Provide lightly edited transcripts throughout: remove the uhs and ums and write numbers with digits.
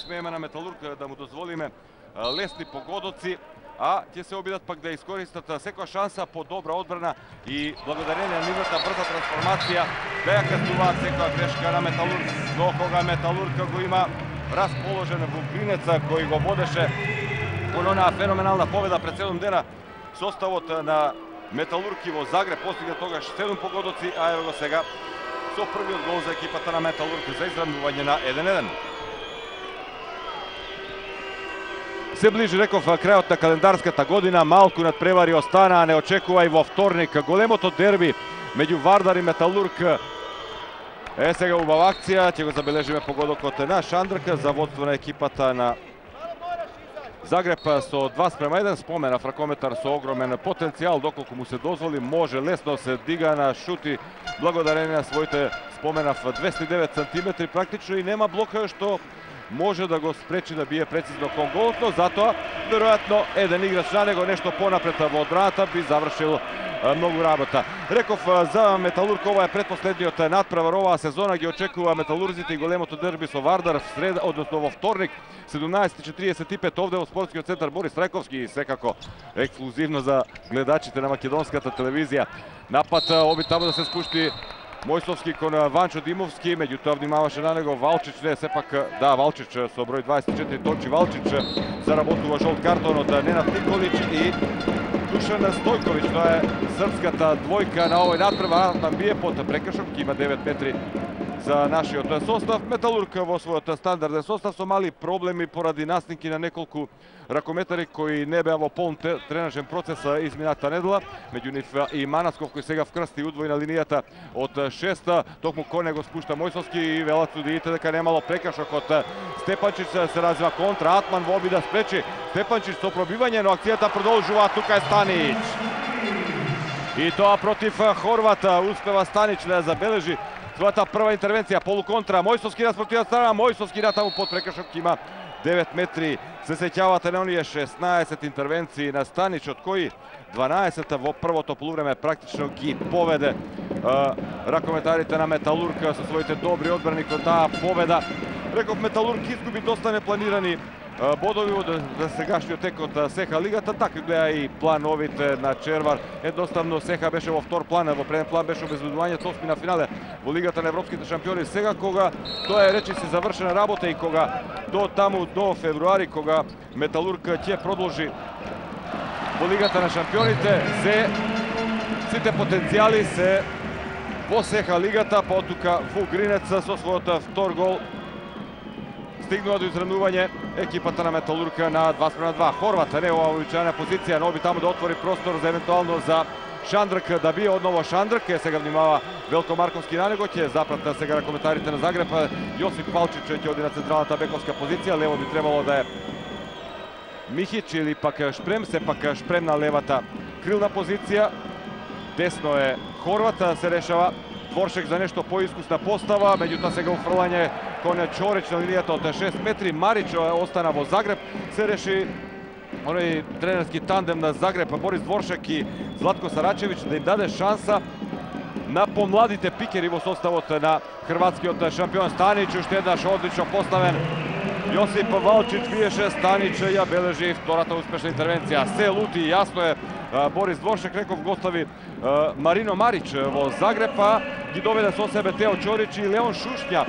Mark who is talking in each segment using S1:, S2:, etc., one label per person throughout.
S1: Smijeme na Metalurg da mu dozvolime lesni pogodoci, a će se obidat pak da iskoristata sekva šansa po dobra odbrana i благодарение нивната брза трансформација да ја кастува секва грешка на Металург, но кога Металург го има расположен Вугринец кој го водеше кон онаа феноменална победа пред 7 дена, составот на Металург и во Загреб постигна тогаш 7 погодоци, а ево го сега со првиот гол за екипата на Металург за изравнување на 1-1. Се ближи, реков, крајот на календарската година, малку надпревари остана, а не очекува и во вторник големото дерби меѓу Вардар и Металург. Сега убава акција, ќе го забележиме погодокот на Шандрк за водство на екипата на Загреб со 2:1, спомена ракометар со огромен потенцијал, доколку му се дозволи, може лесно се дига на шути благодарение на своите, споменав, 209 сантиметри практично и нема блока што може да го спречи да бие прецизно кон голот, но затоа, веројатно, еден играч на него нешто понапред во одбраната би завршил многу работа. Реков, за Металург ова е предпоследниот надпревар оваа сезона, ги очекува металурзите и големото дерби со Вардар в среда, односно во вторник, 17:45 овде во спортскиот центар Борис Трајковски и секако ексклузивно за гледачите на македонската телевизија. Напад оби таму да се спушти Мојсовски кон Ванчо Димовски, меѓутоа внимаваше на него Валчич, не сепак, да, Валчич со број 24, Тончи Валчич заработува жолт картон од Ненад Николич и Душан Стојковиќ. Тоа е српската двојка на овој надпревар. Атман бие под прекршок, има 9 метри за нашиот состав. Металург во својот стандарден состав со мали проблеми поради наснинки на неколку ракометари кои не беа во полн тренажен процес измината недела. Меѓу нив и Манасков кој сега вкрсти удвојна линијата од 6, токму кон него спушта Мојсовски и велат судиите дека немало прекршок од Степанчич. Се развива контра, Атман во обид да спречи Степанчич со пробивање, но акцијата продолжува. Тука е Станич. И тоа против Хорвата. Успева Станич да забележи својата прва интервенција, полуконтра. Мојсовски на спротивна страна, Мојсовски на таму под прекршок, има 9 метри. Се сеќавате на оние 16 интервенции на Станич, од кои 12 во првото полувреме практично ги поведе ракометарите на Металург со своите добри одбрани кон таа победа. Реков, Металург изгуби доста непланирани бодови од сегашниот тек од СЕХА лигата, така гледа и плановите на Червар. Едноставно СЕХА беше во втор план, во преден план беше обезбедувањето осми на финале во Лигата на европските шампиони. Сега кога тоа е речиси завршена работа и кога до таму до февруари, кога Металург ќе продолжи во Лигата на шампионите, сите потенцијали се во СЕХА лигата, па оттука Вугринец со својот втор гол стигнува до изравнување екипата на Металург на 2:2. Хорват не ова увеличена позиција, но оби таму да отвори простор за евентуално за Шандрк да бие одново Шандрк. Сега внимава Велко Марковски на него, ќе запратна сега на коментарите на Загреб. Јосип Валчич ќе оди на централната бековска позиција, лево би требало да е Михич или пак Шпрем, сепак Шпрем на левата крилна позиција. Десно е Хорват, се решава Дворшек за нешто поискусна постава, меѓутоа сега уфрлање кон Чорич на линијата од 6 метри. Марич остана во Загреб, се реши оној тренерски тандем на Загреб, Борис Дворшек и Златко Сарачевиќ, да им даде шанса на помладите пикери во составот на хрватскиот шампион. Станич уште еднаш одлично поставен. Јосип Валчич биеше, Станич ја бележи втората успешна интервенција. Се лути, јасно е, Борис Дворшек, реков, го остави Марино Марич во Загреб, а ги доведе со себе Тео Чорич и Леон Шушња,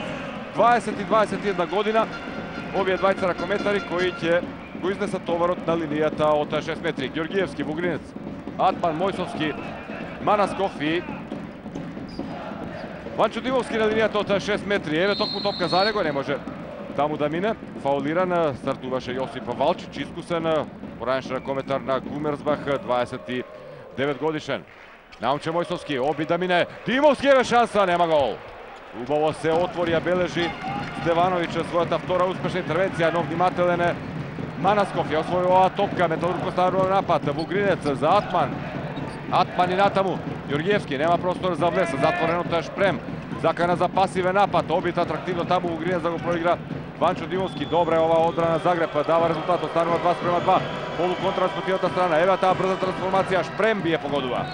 S1: 20 и 21 година. Овие двајца ракометари кои ќе го изнесат товарот на линијата од 6 метри. Георгиевски, Вугринец, Атман, Мојсовски, Манасков и Ванчо Димовски на линијата од 6 метри. Еве токму топка за него, не може таму да мине. Фаулиран, стартуваше Јосип Валчич, искусен, поранеш ракометар на Гумерсбах, 29 годишен. Наумче Мојсовски, оби да мине, Димовски еве шанса, нема гол. Убаво се отвори, ја бележи Стевановиќ својата втора успешна интервенција, но внимателен е Манасков, ја освои оваа топка, Металург поставува напад, Вугринец за Атман. Атман и натаму, Јоргиевски, нема простор за влез, затворено Шпрем, закана за пасивен напад, обит атрактивно таму Вугринец да го проигра Ванчо Димовски. Добра е оваа одбрана Загреб, дава резултат, останува 2:2. Полуконтра на спротивната страна, еве таа брза трансформација, Шпрем бие погодува.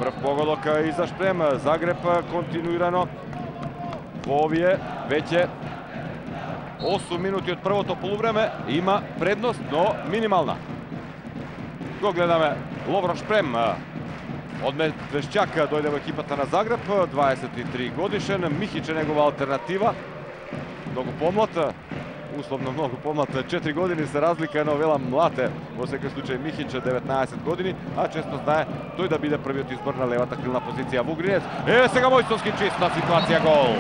S1: Прв погодок и за Шпрем. Загреб континуирано во овие веќе 8 минути од првото полувреме, има предност, но минимална. Го гледаме Ловро Шпрем. Од Медвешчак дојде во екипата на Загреб, 23 годишен. Михич е негова алтернатива. Многу помлад, условно многу помлад, 4 години се разлика, но велам млад во секој случај Михич, 19 години, а често знае тој да биде првиот избор на левата крилна позиција. Вугринец, сега Мојсовски чиста ситуација, гол.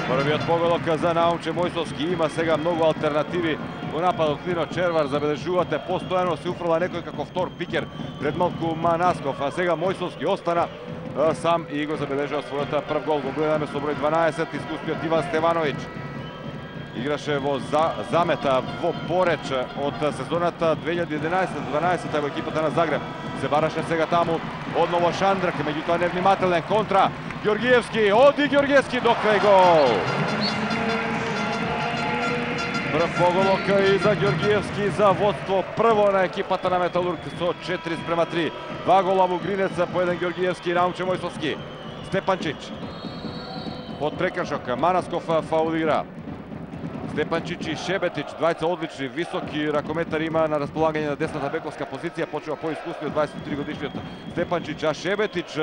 S1: Првиот погодок за Наумче Мојсовски, има сега многу алтернативи во нападот. Лино Червар, забележувате, постојано се уфрла некој како втор пикер пред малку Манасков, а сега Мојсовски остана сам и го забележува својот прв гол. Го гледаме со број 12, искуствиот Иван Стевановиќ. Играше во замета во Пореч од сезоната 2011-12 во екипата на Загреб. Се бараше сега таму, одново Шандрак, меѓутоа невнимателен контра. Ѓоргиевски, оди Ѓоргиевски до крај, гол. Прв поголок и за Ѓоргиевски за водство прво на екипата на Металург со 4:3. Два гола Вугринец, по еден Ѓоргиевски и Наумче Мојсовски. Степанчич под прекршок, Манасков фаулира. Степанчич и Шебетич, двајца одлични, високи ракометари има на располагање на десната бековска позиција, почува поискусниот 23 годишниот Степанчич, а Шебетич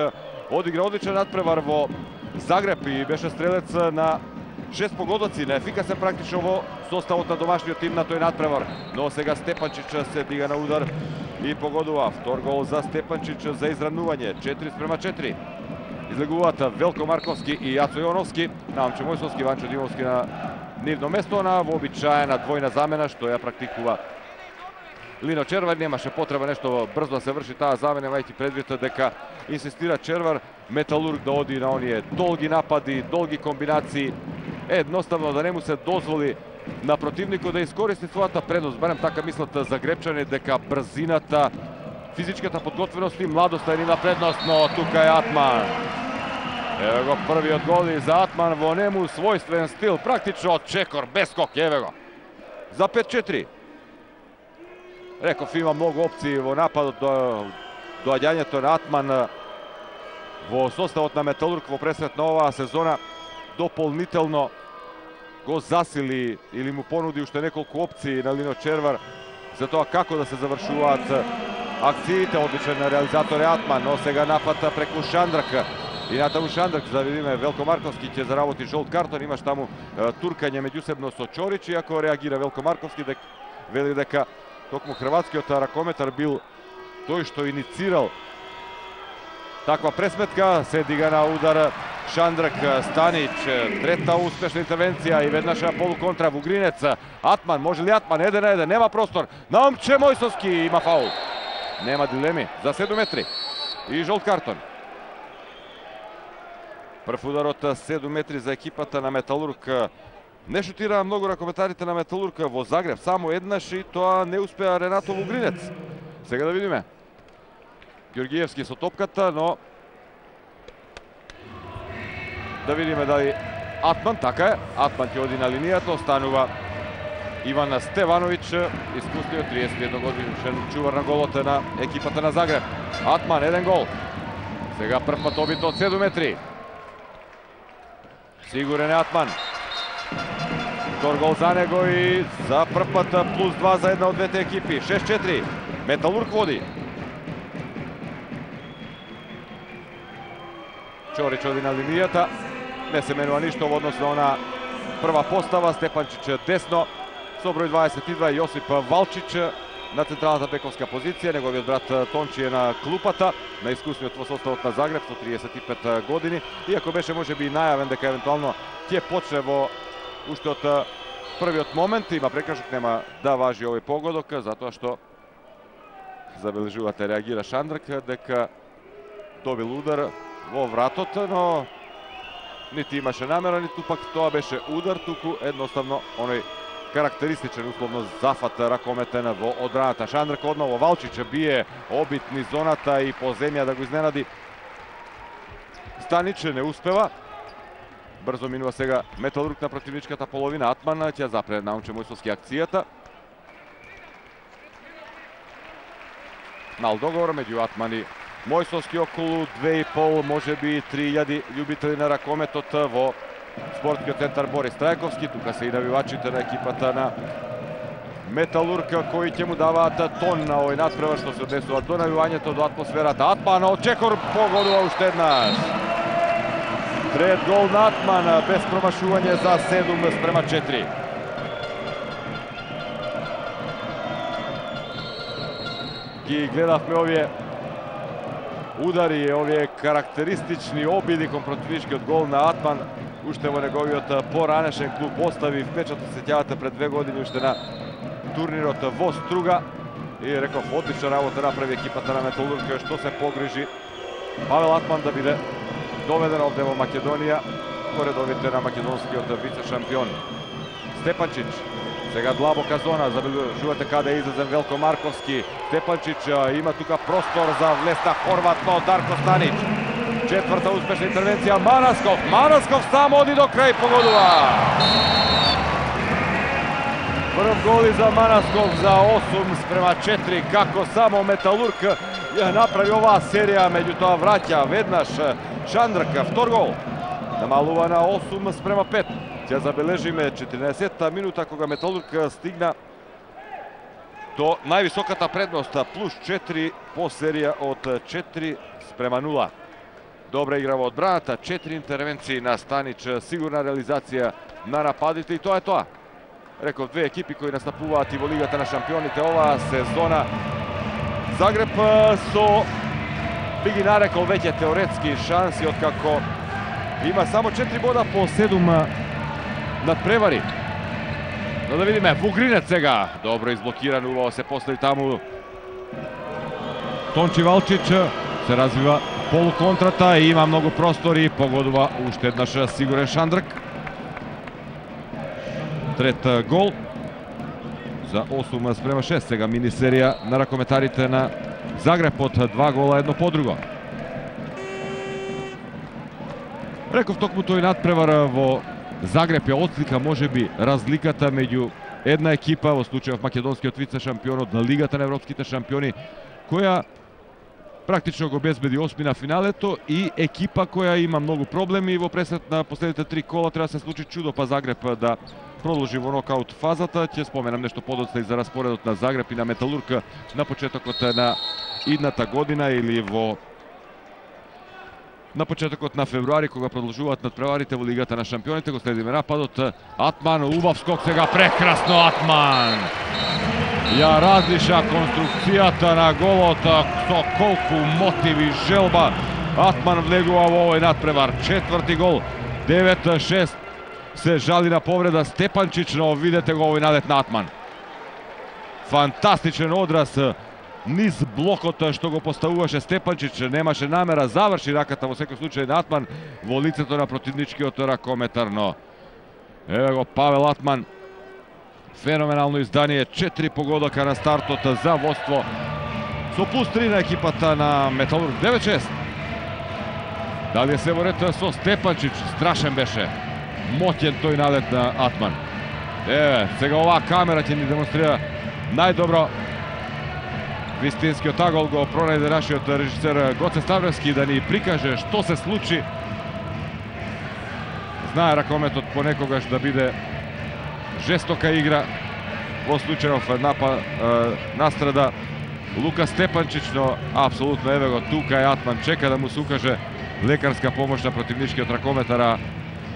S1: одигра одличен надпревар во Загреб и беше стрелец на 6 погодоци, неефикасен практично во составот на домашниот тим на тој надпревар. Но сега Степанчич се дига на удар и погодува. Втор гол за Степанчич за изравнување, 4:4. Излегуваат Велко Марковски и Јацо Јоновски, Наумче Мојсовски, Ванчо Димовски на нивно место на вообичаена двојна замена што ја практикува Лино Червар. Немаше потреба нешто брзо да се врши таа замена, имајќи предвид дека инсистира Червар Металург да оди на оние долги напади, долги комбинации, едноставно да не му се дозволи на противникот да искористи својата предност. Барем така мислат загребчани, дека брзината, физичката подготвеност и младоста е нивна предност, но тука е Атман. Еве го првиот гол и за Атман во нему својствен стил, практично од чекор, без скок, еве го. За 5:4. Реков, има многу опции во нападот, доаѓањето на Атман во составот на Металург во пресвет на оваа сезона дополнително го засили или му понуди уште неколку опции на Лино Червар за тоа како да се завршуваат акциите. Одличен реализатор е Атман, но сега напад преку Шандрак. И натаму Шандрак, за да видиме, Велко Марковски ќе заработи жолт картон, имаш таму туркање меѓусебно со Чорич, иако реагира Велко Марковски, вели дека токму хрватскиот ракометар бил тој што иницирал таква пресметка. Се дига на удар Шандрак, Станич, трета успешна интервенција и веднаш полуконтра. Вугринец, Атман, може ли Атман? 1:1, нема простор. Наумче Мојсовски има фаул. Нема дилеми, за 7 и жолт картон. Прв удар од 7 метри за екипата на Металург. Не шутираа многу ракометарите на Металург во Загреб, само еднаш и тоа не успеа Ренато Вугринец. Сега да видиме. Ѓоргиевски со топката, но да видиме дали Атман, така е, Атман ќе оди на линијата, останува Иван Стевановиќ, искусниот 31 годишен чувар на голот на екипата на Загреб. Атман, еден гол. Сега прв пат обид од 7 метри. Сигурен е Атман. Втор гол за него и за прв пат +2 за една од двете екипи. 6:4. Металург води. Чорич оди на линијата. Не се менува ништо во однос на она прва постава. Степанчич десно со број 22, Јосип Валчич на централната бековска позиција. Неговиот брат Тончи е на клупата, на искусниот во составот на Загреб со 35 години. Иако беше можеби и најавен дека евентуално ќе почне во уште од првиот момент. Има прекршок, нема да важи овој погодок, затоа што забележувате, реагира Шандрак дека добил удар во вратот, но нити имаше намера, ниту пак тоа беше удар, туку едноставно оној карактеристичен условно зафат ракометен во одбраната. Шандрак одново, Валчич бие обит низ зоната и по земја да го изненади. Станич не успева. Брзо минува сега Металург на противничката половина. Атман ќе запре Наумче Мојсовски акцијата. Мал договор меѓу Атман и Мојсовски, околу 2,5, можеби 3.000 љубители на ракометот во спортскиот центар Борис Трајковски. Тука се и навивачите на екипата на Металург кои ќе му даваат тон на овој надпревар што се однесува до навивањето, до атмосферата. Атман од чекор погодува уште еднаш. Трет гол на Атман без промашување за 7:4. Ги гледавме овие удари, овие карактеристични обиди кон противничкиот гол на Атман уште во неговиот поранешен клуб остави впечаток, се сеќавате пред 2 години уште на турнирот во Струга и реков одлична работа направи екипата на Металург што се погрижи Павел Атман да биде доведен овде во Македонија по редовите на македонскиот вице-шампион. Степанчич, сега длабока зона, забележувате каде е излезен Велко Марковски. Степанчич има тука простор за влеста Хорват, но Дарко Станич. Четврта успешна интервенција, Манасков сам оди до крај, погодува. Прв гол и за Манасков за 8:4, како само Металург ја направи оваа серија, меѓутоа враќа веднаш Шандрк, втор гол. Намалува на 8:5. Ќе забележиме 14-та минута кога Металург стигна до највисоката предност, плюс 4 по серија од 4:0. Добра игра во одбраната, 4 интервенции на Станич, сигурна реализација на нападите и тоа е тоа. Реков, две екипи кои настапуваат и во Лигата на шампионите оваа сезона. Загреб со, би ги нарекол веќе теоретски шанси, откако има само 4 бода по 7 надпревари. Но да видиме, Вугринец сега. Добро изблокиран, убаво се постави таму. Тончи Валчич се развива полуконтрата и има многу простори. Погодува уште еднаш сигурен Шандрк. Трет гол за 8:6. Сега мини серија на ракометарите на Загреб од 2 гола едно по друго. Реков, токму тој надпревар во Загреб ја отслика можеби разликата меѓу една екипа, во случајов македонскиот вице-шампионот на Лигата на европските шампиони, која практично го безбеди осми на финалето, и екипа која има многу проблеми во пресет на последните 3 кола. Треба да се случи чудо па Загреб да продолжи во нокаут фазата. Ќе споменам нешто подоцна и за распоредот на Загреб и на Металург на почетокот на идната година или на почетокот на февруари, кога продолжуваат надпреварите во Лигата на шампионите. Го следиме нападот. Атман, убав скок сега, прекрасно Атман! Ја разлиша конструкцијата на голот со колку мотив и желба. Атман влегува во овој надпревар. Четврти гол, 9:6. Се жали на повреда Степанчич, но видете го овој налет на Атман. Фантастичен одраз низ блокот што го поставуваше Степанчич. Немаше намера, заврши раката во секој случај на Атман во лицето на противничкиот ракометар, но еве го Павел Атман. Феноменално издание, 4 погодока на стартот за водство со плюс 3 на екипата на Металург. 9:6. Дали е се во ред со Степанчич? Страшен беше. Моќен тој налет на Атман. Еве, сега оваа камера ќе ни демонстрира најдобро вистинскиот агол. Го пронајде нашиот режисер Гоце Ставревски да ни прикаже што се случи. Знае ракометот понекогаш да биде жестока игра. Во случајов настрада Лука Степанчич, но апсолутно еве го тука е Атман, чека да му се укаже лекарска помош на противничкиот ракометар,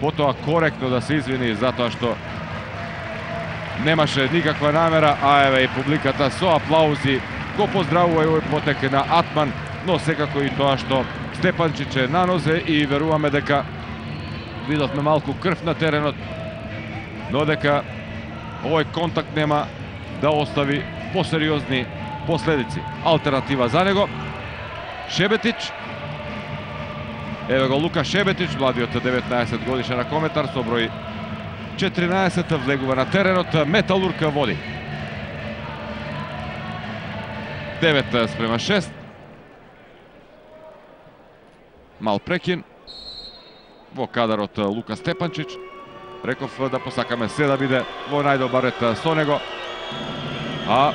S1: потоа коректно да се извини затоа што немаше никаква намера, а еве и публиката со аплаузи го поздравува и овој потек на Атман, но секако и тоа што Степанчич е на нозе и веруваме дека видовме малку крв на теренот, но дека овој контакт нема да остави посериозни последици. Алтернатива за него Шебетич. Еве го Лука Шебетич, младиот 19 годишен ракометар со број 14 влегува на теренот. Металург води 9:6. Мал прекин во кадарот Лука Степанчич. Реков да посакаме се да биде во најдобар ред со него. А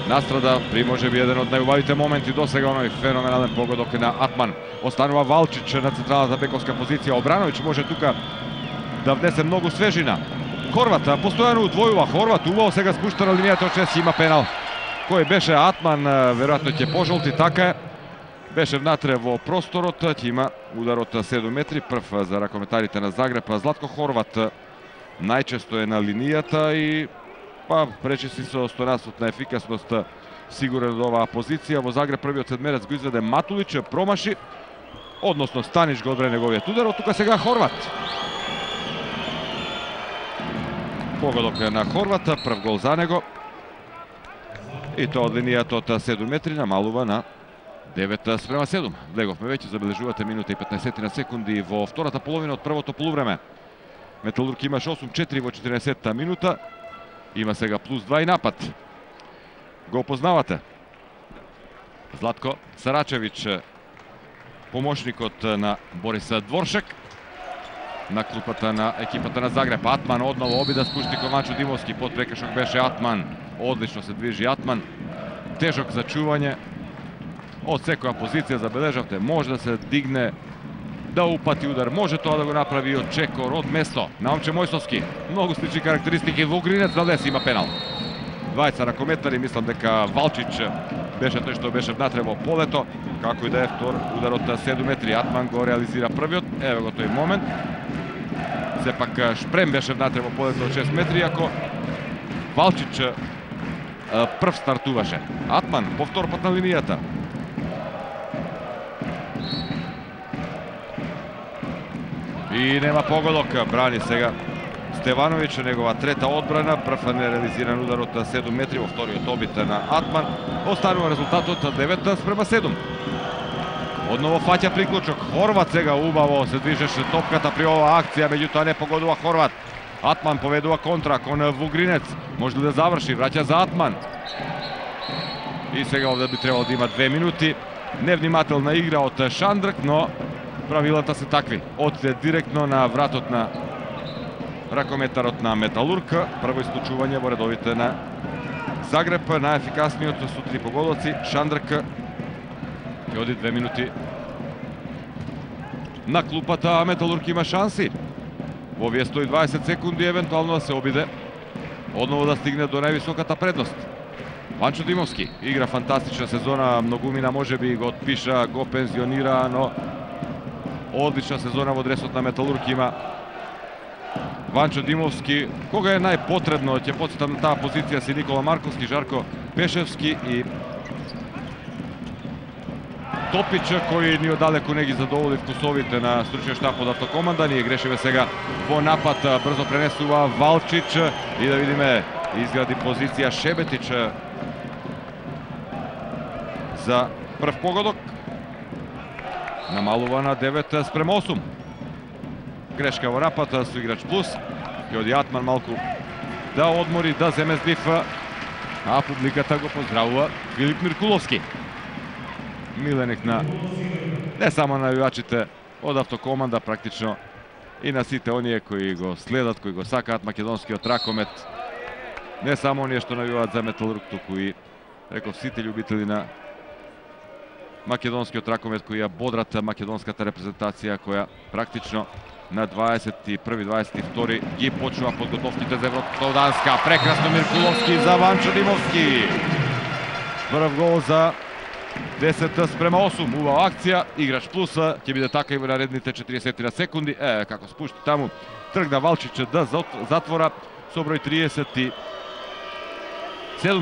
S1: Настрада при можеби еден од најубавите моменти до сега, оној феноменален погодок на Атман. Останува Валчич на централната бековска позиција. Обрановиќ може тука да внесе многу свежина. Хорват постојано удвојува. Хорват убаво сега спушта на линијата од 6, има пенал. Кој беше Атман, веројатно ќе пожолти, така е. Беше внатре во просторот, ќе има удар од 7 метри, прв за ракометарите на Загреб. Златко Хорват најчесто е на линијата и пречи си со стојанството на ефикасност сигурен од оваа позиција. Во Загреб првиот седмерец го изведе Матулич, промаши, односно Станич го одбрани неговиот удар. Тука сега Хорват. Погодок на Хорват, прв гол за него. И тоа од линијата од 7 метри намалува на 9:7. Влеговме веќе, забележувате, минута и 15 на секунди во втората половина од првото полувреме. Металург имаше 8-4 во 14-та минута. Има сега плюс 2 и напад. Го познавате. Златко Сарачевиќ, помошникот на Борис Дворшек. На клупата на екипата на Загреб. Атман одново оби да спушти кон Ванчо Димовски. Под прекршок беше Атман. Одлично се движи Атман. Тежок за чување. Од секоја позиција, забележавте, може да се дигне, да упати удар. Може тоа да го направи од Чекор, од место на Момче Мојсовски. Многу слични карактеристики. Вугринец на лес има пенал. Двајца ракометари, мислам дека Валчич беше тој што беше внатре во полето. Како и да е, втор удар од 7 метри. Атман го реализира првиот. Еве го тој момент. Сепак Шпрем беше внатре во полето од 6 метри, ако Валчич прв стартуваше. Атман повтор пат на линијата. И нема погодок, брани сега Стевановиќ, негова трета одбрана, прв нереализиран удар од 7 метри во вториот обид на Атман. Останува резултатот 9:7. Одново фаќа приклучок. Хорват сега убаво се движеше топката при оваа акција, меѓутоа не погодува Хорват. Атман поведува контра кон Вугринец. Може ли да заврши? Враќа за Атман. И сега овде би требало да има 2 минути. Невнимателна игра од Шандрк, но правилата се такви. Одиде директно на вратот на ракометарот на Металург. Прво исклучување во редовите на Загреб. Најефикасниот со 3 погодоци. Шандрк ќе оди 2 минути на клупата, а Металург има шанси во овие 120 секунди евентуално да се обиде одново да стигне до највисоката предност. Ванчо Димовски игра фантастична сезона, многумина можеби го отпиша, го пензионира, но одлична сезона во дресот на Металург има Ванчо Димовски. Кога е најпотребно, ќе потсетам на таа позиција си Никола Марковски, Жарко Пешевски и Топич, кој ни одалеку не ги задоволи вкусовите на стручниот штаб од Автокоманда. Ние грешиме сега во напад, брзо пренесува Валчич и да видиме, изгради позиција Шебетич за прв погодок. Намалува на 9:8. Грешка во напад, со играч плюс. Ќе оди Атман малку да одмори, да земе злив, а публиката го поздравува Филип Миркуловски. Миленик на не само на навивачите од Автокоманда, практично и на сите оние кои го следат, кои го сакаат македонскиот ракомет. Не само оние што навиваат за Металург, туку и, реков, сите љубители на македонскиот ракомет кои ја бодрат македонската репрезентација, која практично на 21-22 ги почнува подготовките за Европско-Данска. Прекрасно Миркуловски за Ванчо Димовски. Прв гол за 10:8. Убава акција, играч плюса, ќе биде така и во наредните 40 на секунди. Како спушти таму, тргна Валчич да затвора со број 37.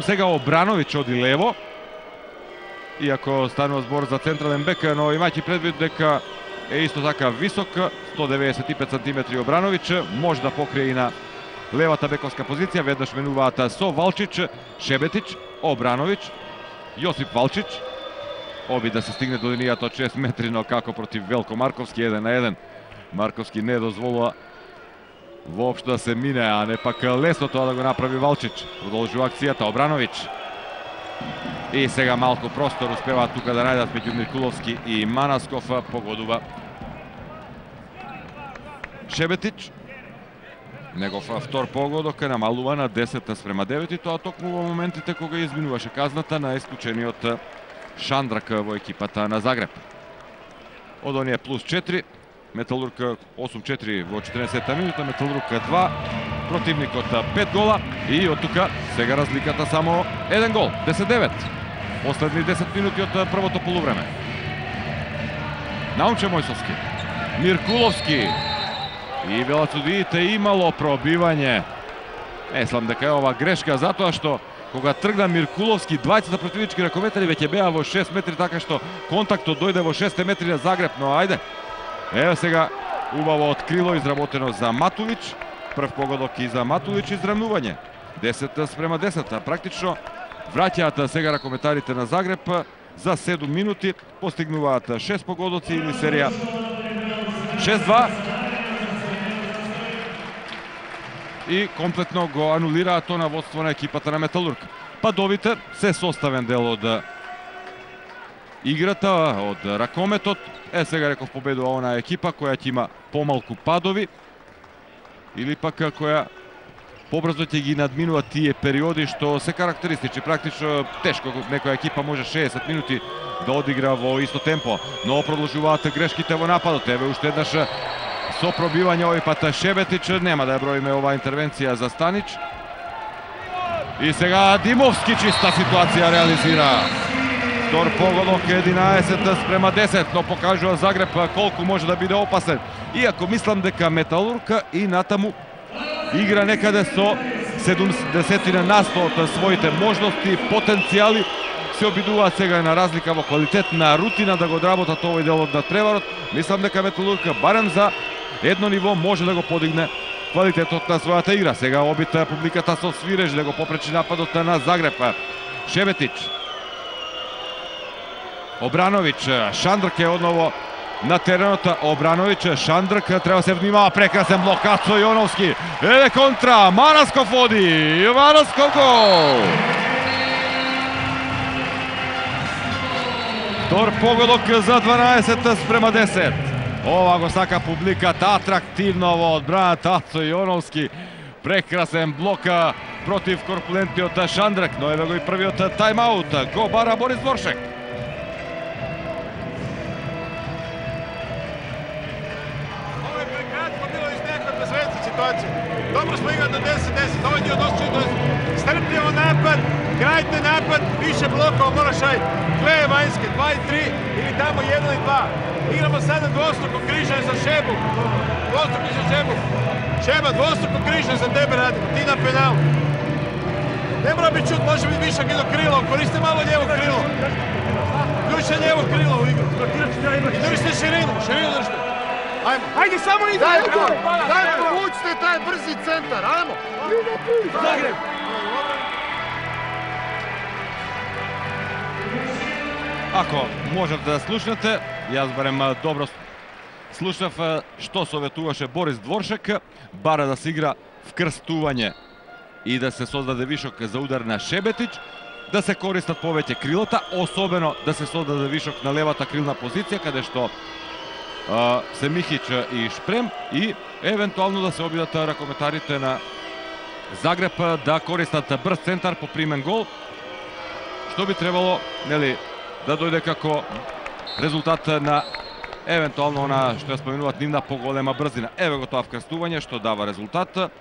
S1: Сега Обрановиќ оди лево. Иако станува збор за централен бек, но имајќи предвид дека е исто така висок, 195 сантиметри Обрановиќ, може да покрие и на левата бековска позиција. Веднаш менуваат со Валчич, Шебетич, Обрановиќ, Јосип Валчич. Оби да се стигне до линијата од 6 метри, но како против Велко Марковски, 1-1. Марковски не дозволува воопшто да се мине, а не пак лесно тоа да го направи Валчич. Продолжува акцијата Обрановиќ. И сега малку простор успеваат тука да најдат меѓу Миркуловски и Манасков, погодува Шебетич. Негов втор погодок намалува на 10:9 и тоа токму во моментите кога изминуваше казната на исклучениот Шандрак во екипата на Загреб. Од оние плюс 4, Металург 8-4 во 14-та минута, Металург 2, противникот 5 гола и од тука сега разликата само 1 гол, 10-9. Последни 10 минути од првото полувреме. Наумче Мојсовски, Миркуловски и велацудиите имало пробивање. Мислам дека е ова грешка затоа што кога тргна Миркуловски, двајцата противнички ракометари веќе беа во 6 метри, така што контактот дојде во 6 метри на Загреб, но ајде. Ево сега убаво од крило изработено за Матулич. Прв погодок и за Матулич, изравнување. 10:10. Практично враќаат сега ракометарите на Загреб за 7 минути. Постигнуваат 6 погодоци или серија 6-2. И комплетно го анулираат тоа на водство на екипата на Металург. Падовите се составен дел од играта, од ракометот. Сега реков победува онаа екипа која ќе има помалку падови или пак која побрзо ќе ги надминува тие периоди што се карактеристични. Практично тешко некоја екипа може 60 минути да одигра во исто темпо, но продолжуваат грешките во нападот. Еве уште еднаш со пробивање овој пат Шебетич, нема да ја броиме оваа интервенција за Станич. И сега Димовски чиста ситуација реализира. Втор погодок 11:10, но покажува Загреб колку може да биде опасен. Иако мислам дека Металург и натаму игра некаде со 70% од своите можности, потенцијали, се обидуваат сега на разлика во квалитет на рутина да го одработат овој дел од надпреварот. Мислам дека Металург барем за едно ниво може да го подигне квалитетот на својата игра. Сега обита публиката со свиреж да го попречи нападот на Загреб. Шебетич, Обрановиќ, Шандрк е одново на теренот. Обрановиќ, Шандрк, треба се внимава, прекрасен блок, Ацо Јоновски. Еве контра, Марасков води, Марасков гол! Втор погодок за 12:10. Ова го сака публиката, атрактивно во одбраната, Ацо Јоновски. Прекрасен блок против корпулентниот Шандрк, но еве го и првиот тајмаут. Го бара Борис Дворшек.
S2: Dobro smo igrali do 10-10, ovaj dio došli do strpljivo napad, gradite napad, više blokova moraš raditi. Kleje vanjske, 2 i 3 ili tamo 1 i 2. Igramo sada dvostruko križanje za Šebu. Dvostruko za Šebu. Šeba, dvostruko križanje za tebe radimo, ti na penalu. Ne mora biti čut, može biti višak i do krila, koriste malo lijevo krilo. Ključe lijevo krilo u igru. I držite širinu, širinu držite. Ajmo. Ajde, samo idemo. Daj, povučite taj brzi centar, ajmo. Zagreb.
S1: Ако можете да слушнете, јас барем добро слушнав што советуваше Борис Дворшек, бара да се игра вкрстување и да се создаде вишок за удар на Шебетич, да се користат повеќе крилата, особено да се создаде вишок на левата крилна позиција, каде што се Михич и Шпрем, и евентуално да се обидат ракометарите на Загреб да користат брз центар по примен гол, што би требало, нели, да дојде како резултат на евентуално она што ја споменуват нивна поголема брзина. Еве го тоа вкрстување што дава резултат.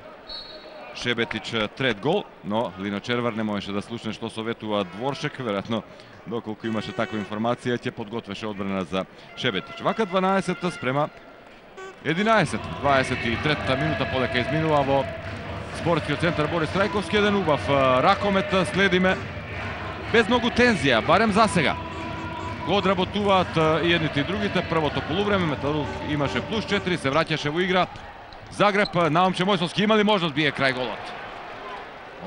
S1: Шебетич трет гол, но Лино Червар не можеше да слушне што советува Дворшек, веројатно доколку имаше таква информација ќе подготвеше одбрана за Шебетич. Вака 12:11. 23-та минута полека изминува во спортскиот центар Борис Трајковски. Еден убав ракомет следиме без многу тензија, барем за сега. Го одработуваат и едните и другите. Првото полувреме Металург имаше плюс 4, се враќаше во игра. Загреб, Наумче Мојсовски има ли можност бие крај голот?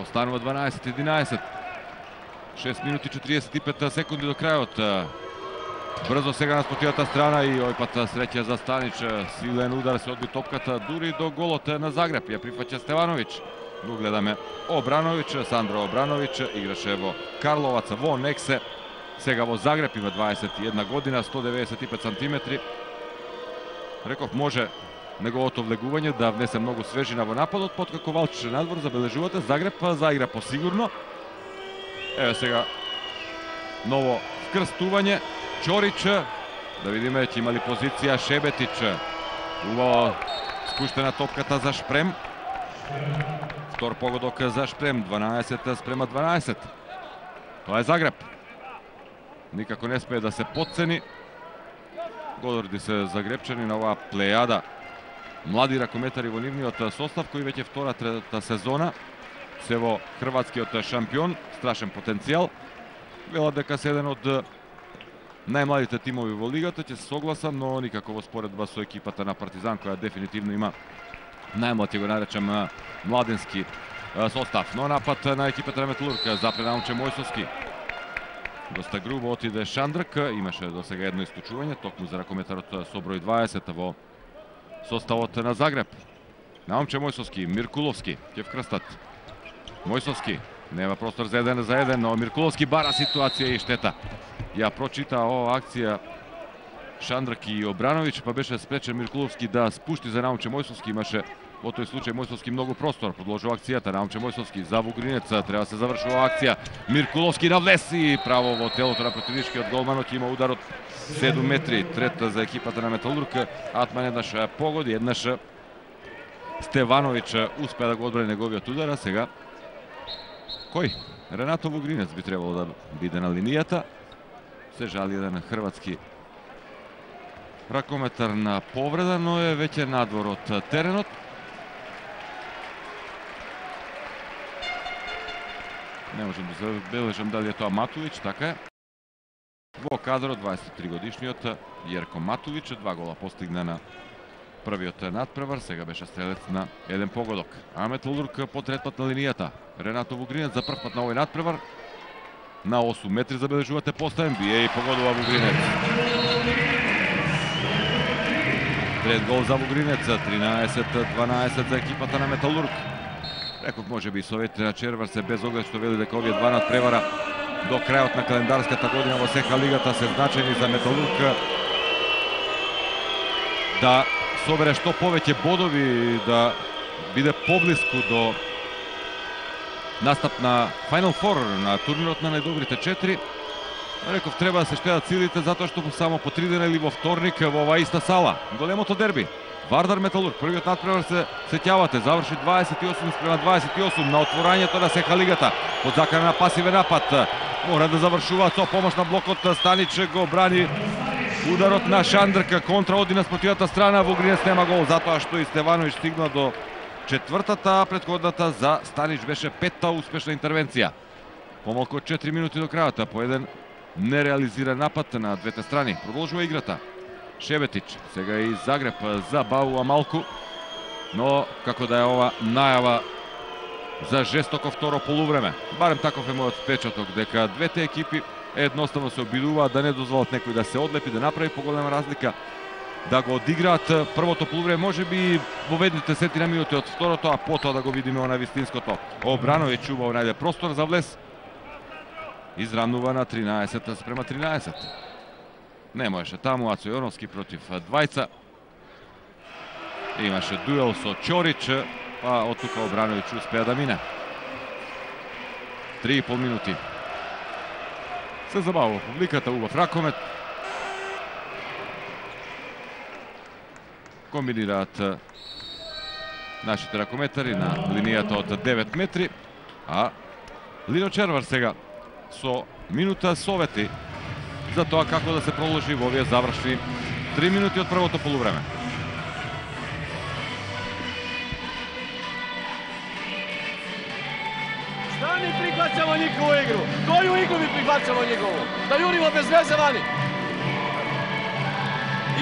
S1: Останува 12:11. 6 минути 45 секунди до крајот. Брзо сега на спотивата страна и овој пат среќа за Станич. Силен удар, се одби топката дури до голот на Загреб. Ја прифаќа Стевановиќ. Го гледаме Обрановиќ, Сандро Обрановиќ, играше во Карловац, во Нексе. Сега во Загреб, има 21 година, 195 сантиметри. Реков може неговото влегување да внесе многу свежина во нападот, поткако Валчише надвор, забележувате, Загреб заигра посигурно. Еве сега ново вкрстување, Чорич, да видиме ќе има ли позиција Шебетич. Убаво спуштена топката за Шпрем. Втор погодок за Шпрем, 12-12. Тоа е Загреб. Никако не смее да се потцени. Годорди се загребчани на оваа плејада млади ракометари во нивниот состав, кои веќе втората сезона се во хрватскиот шампион, страшен потенцијал. Велат дека се еден од најмладите тимови во лигата, ќе се согласам, но никако во споредба со екипата на Партизан, која дефинитивно има најмлад, ќе го наречам, младенски состав. Но напад на екипата на Металург, запре Наумче Мојсовски. Доста грубо отиде Шандрк, имаше до сега едно исклучување, токму за ракометарот со број 20 во составот на Загреб. Наумче Мојсовски, Миркуловски ќе вкрстат. Мојсовски, нема простор за 1-1, но Миркуловски бара ситуација и штета. Ја прочита оваа акција Шандрк и Обрановиќ, па беше спречен Миркуловски да спушти за Наумче Мојсовски. Имаше во тој случај Мојсовски многу простор. Продолжува акцијата. Наумче Мојсовски за Вугринец. Треба да се заврши оваа акција. Миркуловски навлез и право во телото на противничкиот голманот. Има удар од 7 метри. Трета за екипата на Металург. Атман еднаш погоди, еднаш Стевановиќ успеа да го одбрани неговиот удар. А сега кој? Ренато Вугринец би требало да биде на линијата. Се жали еден хрватски ракометар на повреда, но е веќе надвор од теренот. Не можам да забележам дали е тоа Матовиќ, така е. Во кадрот 23 годишниот Јерко Матовиќ, 2 гола постигна на првиот надпревар, сега беше стрелец на еден погодок. А Металург потретпат на линијата. Ренато Вугринец за прв пат на овој надпревар. На 8 метри забележувате поставен, бие и погодува Вугринец. Трет гол за Вугринец, 13-12 за екипата на Металург. Реков може би советите на Червар се без оглед што вели дека овие два надпревара до крајот на календарската година во СХ лигата се значени за Металург да собере што повеќе бодови, да биде поблиску до настап на Final Four на турнирот на најдобрите 4. Реков треба да се штедат силите затоа што само по 3 дена или во вторник во оваа иста сала. Големото дерби. Вардар Металург, првиот надпревар се сеќавате, заврши 28-28 на отворањето на СХ лигата. Под закана на пасивен напад. Мора да завршуваат со помош на блокот. Станич го брани ударот на Шандрк, контра оди на спротивната страна. Вугринец нема гол затоа што и Стевановиќ стигна до четвртата, предходната за Станич беше петта успешна интервенција. Помалку од 4 минути до крајот по еден нереализиран напад на двете страни. Продолжува играта. Шебетич, сега и Загреб забавува малку, но како да е ова најава за жестоко второ полувреме. Барем таков е мојот впечаток, дека двете екипи едноставно се обидуваат да не дозволат некој да се одлепи, да направи поголема разлика, да го одиграат првото полувреме, може би во ведните сетина минути од второто, а потоа да го видиме на вистинското. Обрановиќ убаво најде простор за влез. Изранува на 13-13. Не можеше таму, Ацо Јоновски против двајца. Имаше дуел со Чорич, а од тука Обрановиќ успеа да мине. 3,5 минути. Се забавува публиката, убав ракомет. Комбинираат нашите ракометари на линијата од 9 метри, а Лино Червар сега со минута совети за тоа како да се продолжи во овие завршни 3 минути од првото полувреме.
S3: Šta mi prihvaćamo njihovu igru? Koju igru mi prihvaćamo njihovu? Da jurimo bez veze vani.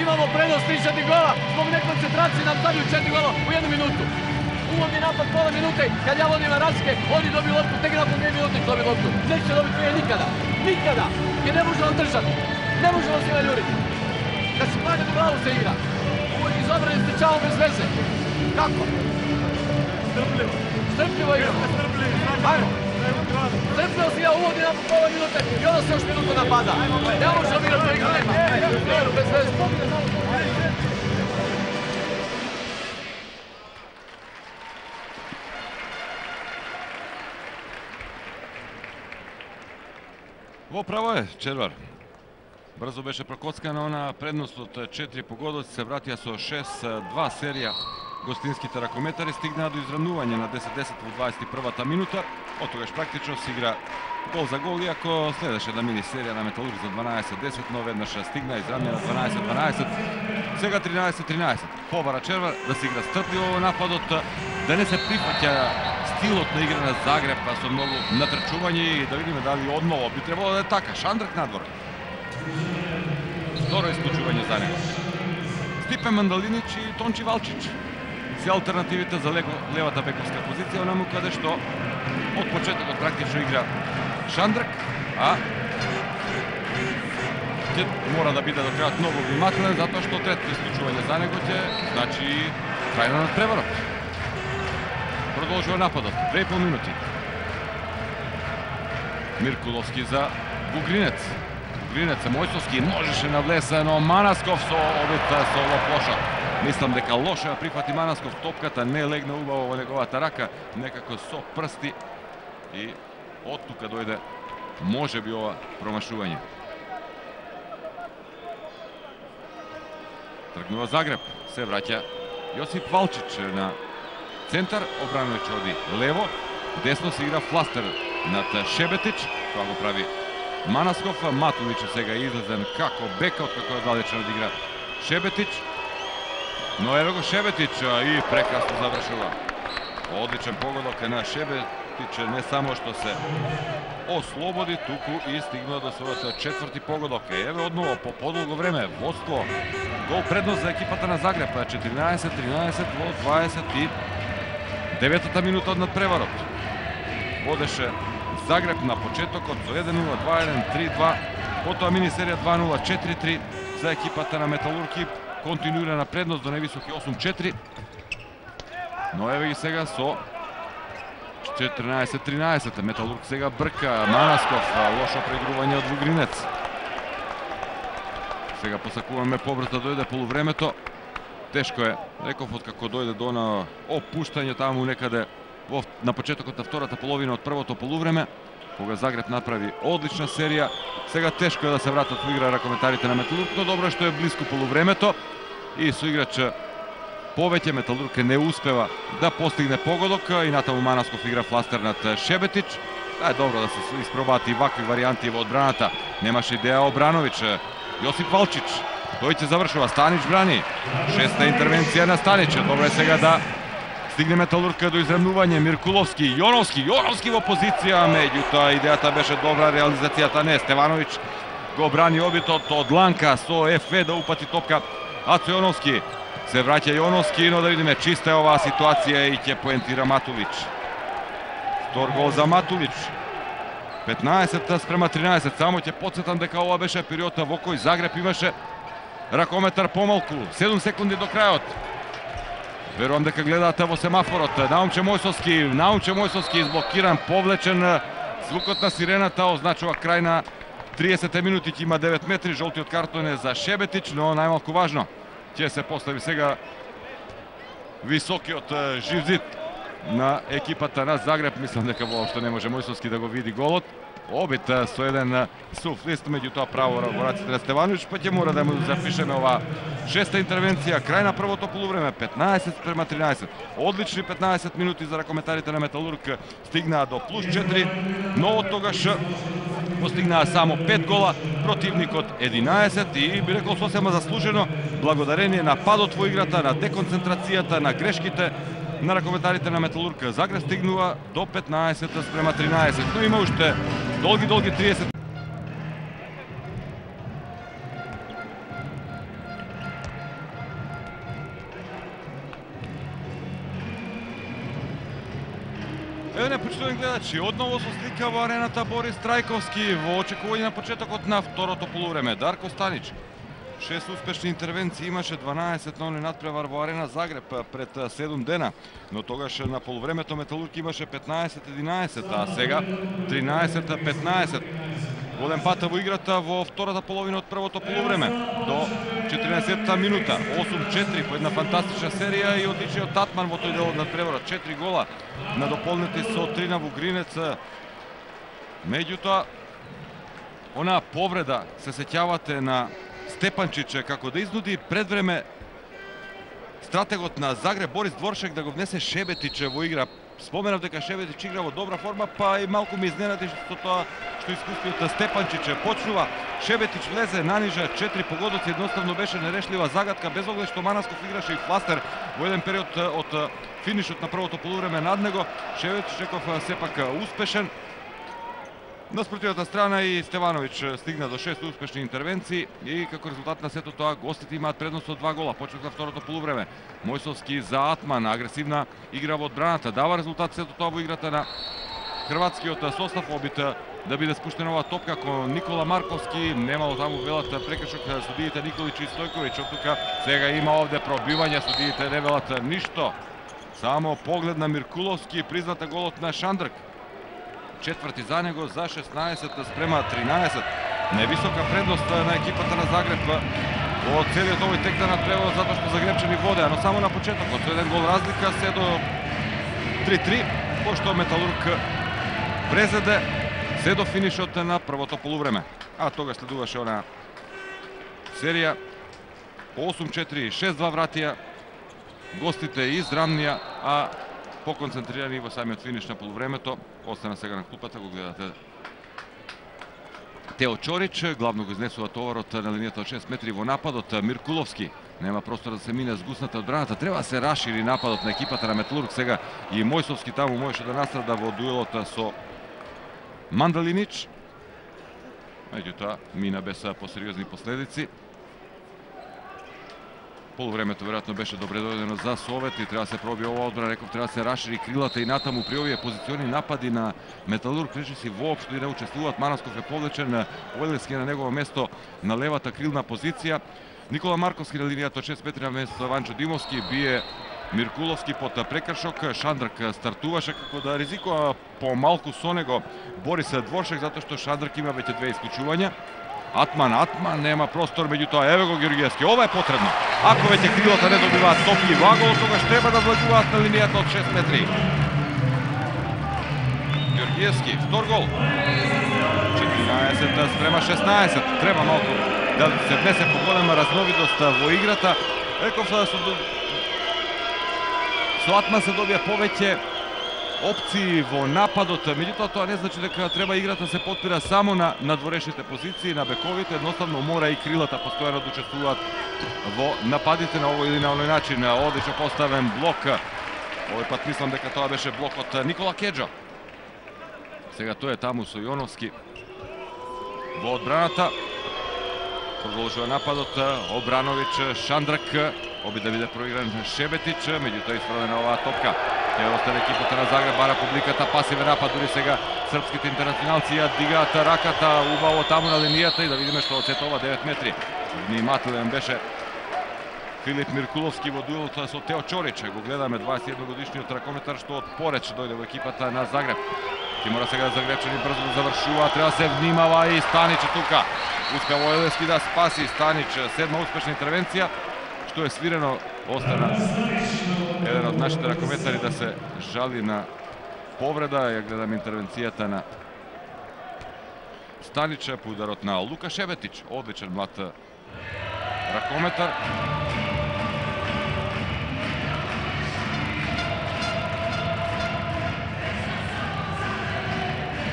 S3: Imamo prednost 3-4 gola, zbog nekoncentracije nam stavio 4 gola u 1 minutu. Uvodni napad pola minute, kad ja vodim na razlike, oni dobiju loptu, tek nakon 2 minute dobiju loptu. Neće dobiti prije nikada, nikada, jer ne možemo držati, ne možemo se naljuriti. Da se padne u glavu se igra. Iz obrane stečavamo bez veze. Kako? Strpljivo. Strpljivo igramo. Ajmo. Strpljivo se ja uvodi napad pola minute i onda se još minutu napada. Ne možemo igrati u igru, nema. Bez veze.
S1: Во право е Червар. Брзо беше прокоцкана она предност од 4 погодоци, се вратија со 6-2 серија. Гостинските ракометари стигнаа до изравнување на 10-10 во 21-та минута. Од тогаш практично се игра гол за гол, иако следеше една мини серија на Металург за 12-10, но веднаш стигна изравнија на 12-12. Сега 13-13. Побара Червар да се игра стрпливо во нападот, да не се прифаќа стилот на игра на Загреб со многу натрчување и да видиме дали одново би требало да е така. Шандрак надвор. Второ исклучување за него. Стипе Мандалинич и Тончи Валчич се алтернативите за левата бековска позиција, онаму каде што од почетокот практично игра Шандрак, а ќе мора да биде до крајот многу внимателен, затоа што трето исклучување за него ќе значи крај на надпреварот. Продолжува нападот, 2,5 минути. Миркуловски за Бугринец. Бугринец е Мојсовски, можеше навлезе, но Манасков со обид со лоша. Мислам дека лошо ја прифати Манасков, топката не легна убаво во неговата рака, некако со прсти и од тука дојде може би ова промашување. Тргнува Загреб, се враќа Јосип Валчич на центар, Обрановиќ оди лево, десно се игра фластер над Шебетич, тоа го прави Манасков, Матулич сега излезен како бека, откако е далечен од игра Шебетич. Но ево го Шебетич и прекрасно завршува. Одличен погодок на Шебетич, не само што се ослободи, туку и стигнува до својот четврти погодок. Еве одново по подолго време водство. Гол предност за екипата на Загреб, 14-13 во 29-та минута од надпреварот. Водеше Загреб на почетокот со 1-0, 2-1, 3-2, потоа мини серија 2-0, 4-3 за екипата на Металург и континуирана предност до невисоки 8-4. Но еве ги сега со 14-13. Металург сега брка, Манасков, лошо преигрување од Вугринец. Сега посакуваме побрзо да дојде полувремето. Тешко е, реков, откако дојде до на опуштање таму некаде на почетокот на втората половина од првото полувреме, кога Загреб направи одлична серија. Сега тешко е да се вратат во игра ракометарите на Металург, но добро е што е близко полувремето и соиграч повеќе Металург не успева да постигне погодок и натаму Манасков игра фластер над Шебетич. Да е добро да се испробаат и вакви варијанти во одбраната. Немаше идеја Обрановиќ. Јосип Валчич, тој ќе завршува, Станич брани. Шеста интервенција на Станич. Добро е сега да стигне Металург до изравнување. Миркуловски, Јоновски во позиција, меѓутоа идејата беше добра, реализацијата не. Стевановиќ го брани обитот од Ланка со ФВ да упати топка. Ацо Јоновски, се враќа Јоновски, но да видиме чиста е оваа ситуација и ќе поентира Матулич. Втор гол за Матулич. 15-13, само ќе подсетам дека ова беше период во кој Загреб имаше ракометар помалку, 7 секунди до крајот. Верувам дека гледаате во семафорот. Наумче Мојсовски изблокиран, повлечен, звукот на сирената означува крај на 30 минути, ќе има 9 метри, жолтиот картон е за Шебетич, но најмалку важно, ќе се постави сега високиот живзит на екипата на Загреб. Мислам дека воопшто не може Мојсовски да го види голот. Обид со еден сув лист, меѓутоа право во раците на Стевановиќ, па ќе мора да му запишеме оваа шеста интервенција, крај на првото полувреме, 15-13. Одлични 15 минути за ракометарите на Металург, стигнаа до плюс 4, но од тогаш постигнаа само 5 гола, противникот 11 и би рекол сосема заслужено, благодарение на падот во играта, на деконцентрацијата, на грешките на ракометарите на Металург. Загреб стигнува до 15-13, но има уште долги 30. Еве непочитувани гледачи, одново со слика во арената Борис Трајковски во очекување на почетокот на второто полувреме. Дарко Станич, 6 успешни интервенции, имаше 12-0 надпревар во арена Загреб пред 7 дена, но тогаш на полувремето Металург имаше 15-11, а сега 13-15. Голем пат во играта во втората половина од првото полувреме до 14-та минута. 8-4 по една фантастична серија и одличниот татман во тој дел од надпреварот. 4 гола надополнети со 3 на Вугринец. Меѓутоа Ona povreda, se sećavate, na Stepančića, kako da iznudi predvreme strategot na Zagreb Boris Dvoršek da ga внесе Šebetić во игра. Споменав дека Шебетич игра во добра форма, па и малку ми изненади што искуствиот Степанčić почнува. Шебетич влезе, нанижа 4 погодоци, едноставно беше нерешлива загадка, без оглед што Манасков играше и фластер во еден период од финишот на првото полувреме над него. Шебетич реков сепак успешен. На спротивната страна и Стевановиќ стигна до 6 успешни интервенции и како резултат на сето тоа гостите имаат предност од 2 гола. Почнат на второто полувреме. Мојсовски за Атман, агресивна игра во одбраната, дава резултат сето тоа во играта на хрватскиот состав. Обид да биде спуштена оваа топка кон Никола Марковски, немало таму велат прекршок судиите Николич и Стојковиќ. Од тука сега има овде пробивање, судиите не велат ништо. Само поглед на Миркуловски, призната голот на Шандрк. Четврти за него за 16 спрема 13. Невисока предност на екипата на Загреб во целиот овој тек да надпревар, затоа што загребчани воде, но само на почетокот со еден гол разлика се до 3-3, пошто Металург презеде се до финишот на првото полувреме. А тогаш следуваше она серија 8-4, 6-2 вратија. Гостите израмнија, а поконцентрирани во самиот финиш на полувремето. Остана сега на клупата, го гледате Тео Чорич, главно го изнесува товарот на линијата од 6 метри во нападот. Миркуловски нема простор да се мине згусната одбраната. Треба да се расшири нападот на екипата на Металург сега и Мојсовски таму можеше да настрада во дуелот со Мандалинич. Меѓутоа мина без посериозни последици. Полувремето веројатно беше добре дојдено за Совет и треба да се проби ова одбрана. Реков, треба да се расшири крилата и натаму при овие позициони напади на Металург. Речиси воопшто и не учествуваат. Манасков е повлечен, Ојлевски на негово место на левата крилна позиција. Никола Марковски на линијата од 6 метри на место Ванчо Димовски, бие Миркуловски под прекршок. Шандрк стартуваше како да ризикува помалку со него Борис Дворшек, затоа што Шандрк има веќе 2 исклучувања. Атман нема простор, меѓутоа еве го Георгиевски. Ова е потребно. Ако веќе крилата не добиваат топли вагол, тогаш треба да влегуваат на линијата од 6 метри. Георгиевски, втор гол. 14 спрема 16. Треба малку да се внесе поголема разновидност во играта. Реков со Атман се добија повеќе опции во нападот, меѓутоа тоа не значи дека треба играта се потпира само на надворешните позиции, на бековите. Едноставно мора и крилата постојано да учествуваат во нападите на овој или на оној начин. Одлично поставен блок. Овој пат мислам дека тоа беше блок од Никола Кеджо. Сега тој е таму со Јоновски во одбраната. Продолжува нападот Обрановиќ, Шандрк. Обид да биде проигран Шебетич, меѓутоа исправена оваа топка. Ќе остане екипата на Загреб, бара публиката, пасивен напад, дури сега српските интернационалци ја дигаат раката убаво таму на линијата и да видиме што оцетува 9 метри. Внимателен беше Филип Миркуловски во дуелот со Тео Чорич. Го гледаме 21 годишниот ракометар што од Пореч дојде во екипата на Загреб. Ќе мора сега загребчани брзо да завршува, треба да се внимава и Станич тука. Уска Војлевски да спаси Станич, 7 успешна интервенција. Што е свирено, остана еден од нашите ракометари да се жали на повреда. Ја гледаме интервенцијата на Станича по ударот на Лука Шебетич. Одличен млад ракометар.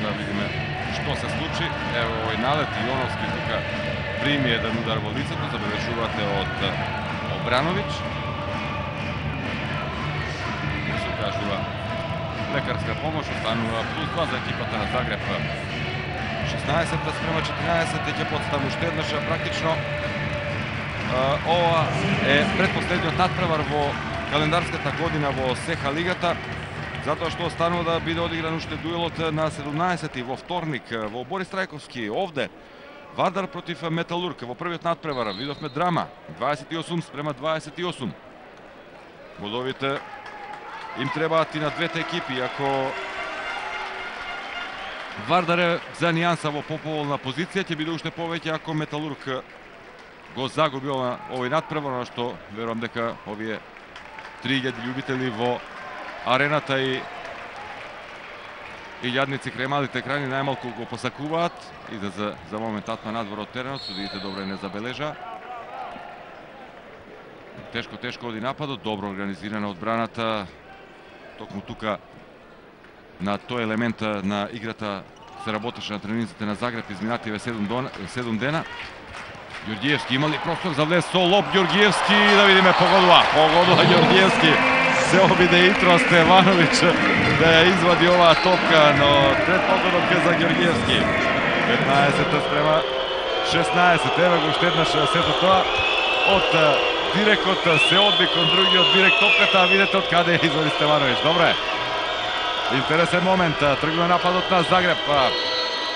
S1: Да видиме што се случи. Ево овој налет, Јоновски тука прими еден удар во лицето, забележувате од Обрановиќ. Не се кажува лекарска помош, останува +2 за екипата на Загреб. 16 спрема 14 ќе подстави уште еднаш. Практично ова е предпоследниот надпревар во календарската година во СХ лигата, затоа што останува да биде одигран уште дуелот на 17 во вторник во Борис Трајковски овде. Вардар против Металург во првиот надпревар. Видовме драма. 28 спрема 28. Годовите им требаат и на двете екипи. Ако Вардар е за нијанса во поповолна позиција, ќе биде уште повеќе ако Металург го загубил на овој надпревар, на што верувам дека овие 3000 љубители во арената и и јадници крај малите екрани најмалку го посакуваат. Иде за момент Атман надвор од теренот, судиите добро не забележа. Тешко оди нападот, добро организирана одбраната. Токму тука на тој елемент на играта се работеше на тренинзите на Загреб изминативе 7 дена. Ѓорѓиевски имали простор за влез со лоп. Ѓорѓиевски, да видиме, погодува Ѓорѓиевски. Се обиде Итро Стевановиќ да ја извади оваа топка, но пред погодот за Ѓорѓиевски. 15-16, еве го уште еднаш сето тоа од дирекот се одби кон другиот директ топката, а видете од каде ја извади Стевановиќ. Добре. Интересен момент, тргнува нападот на Загреб.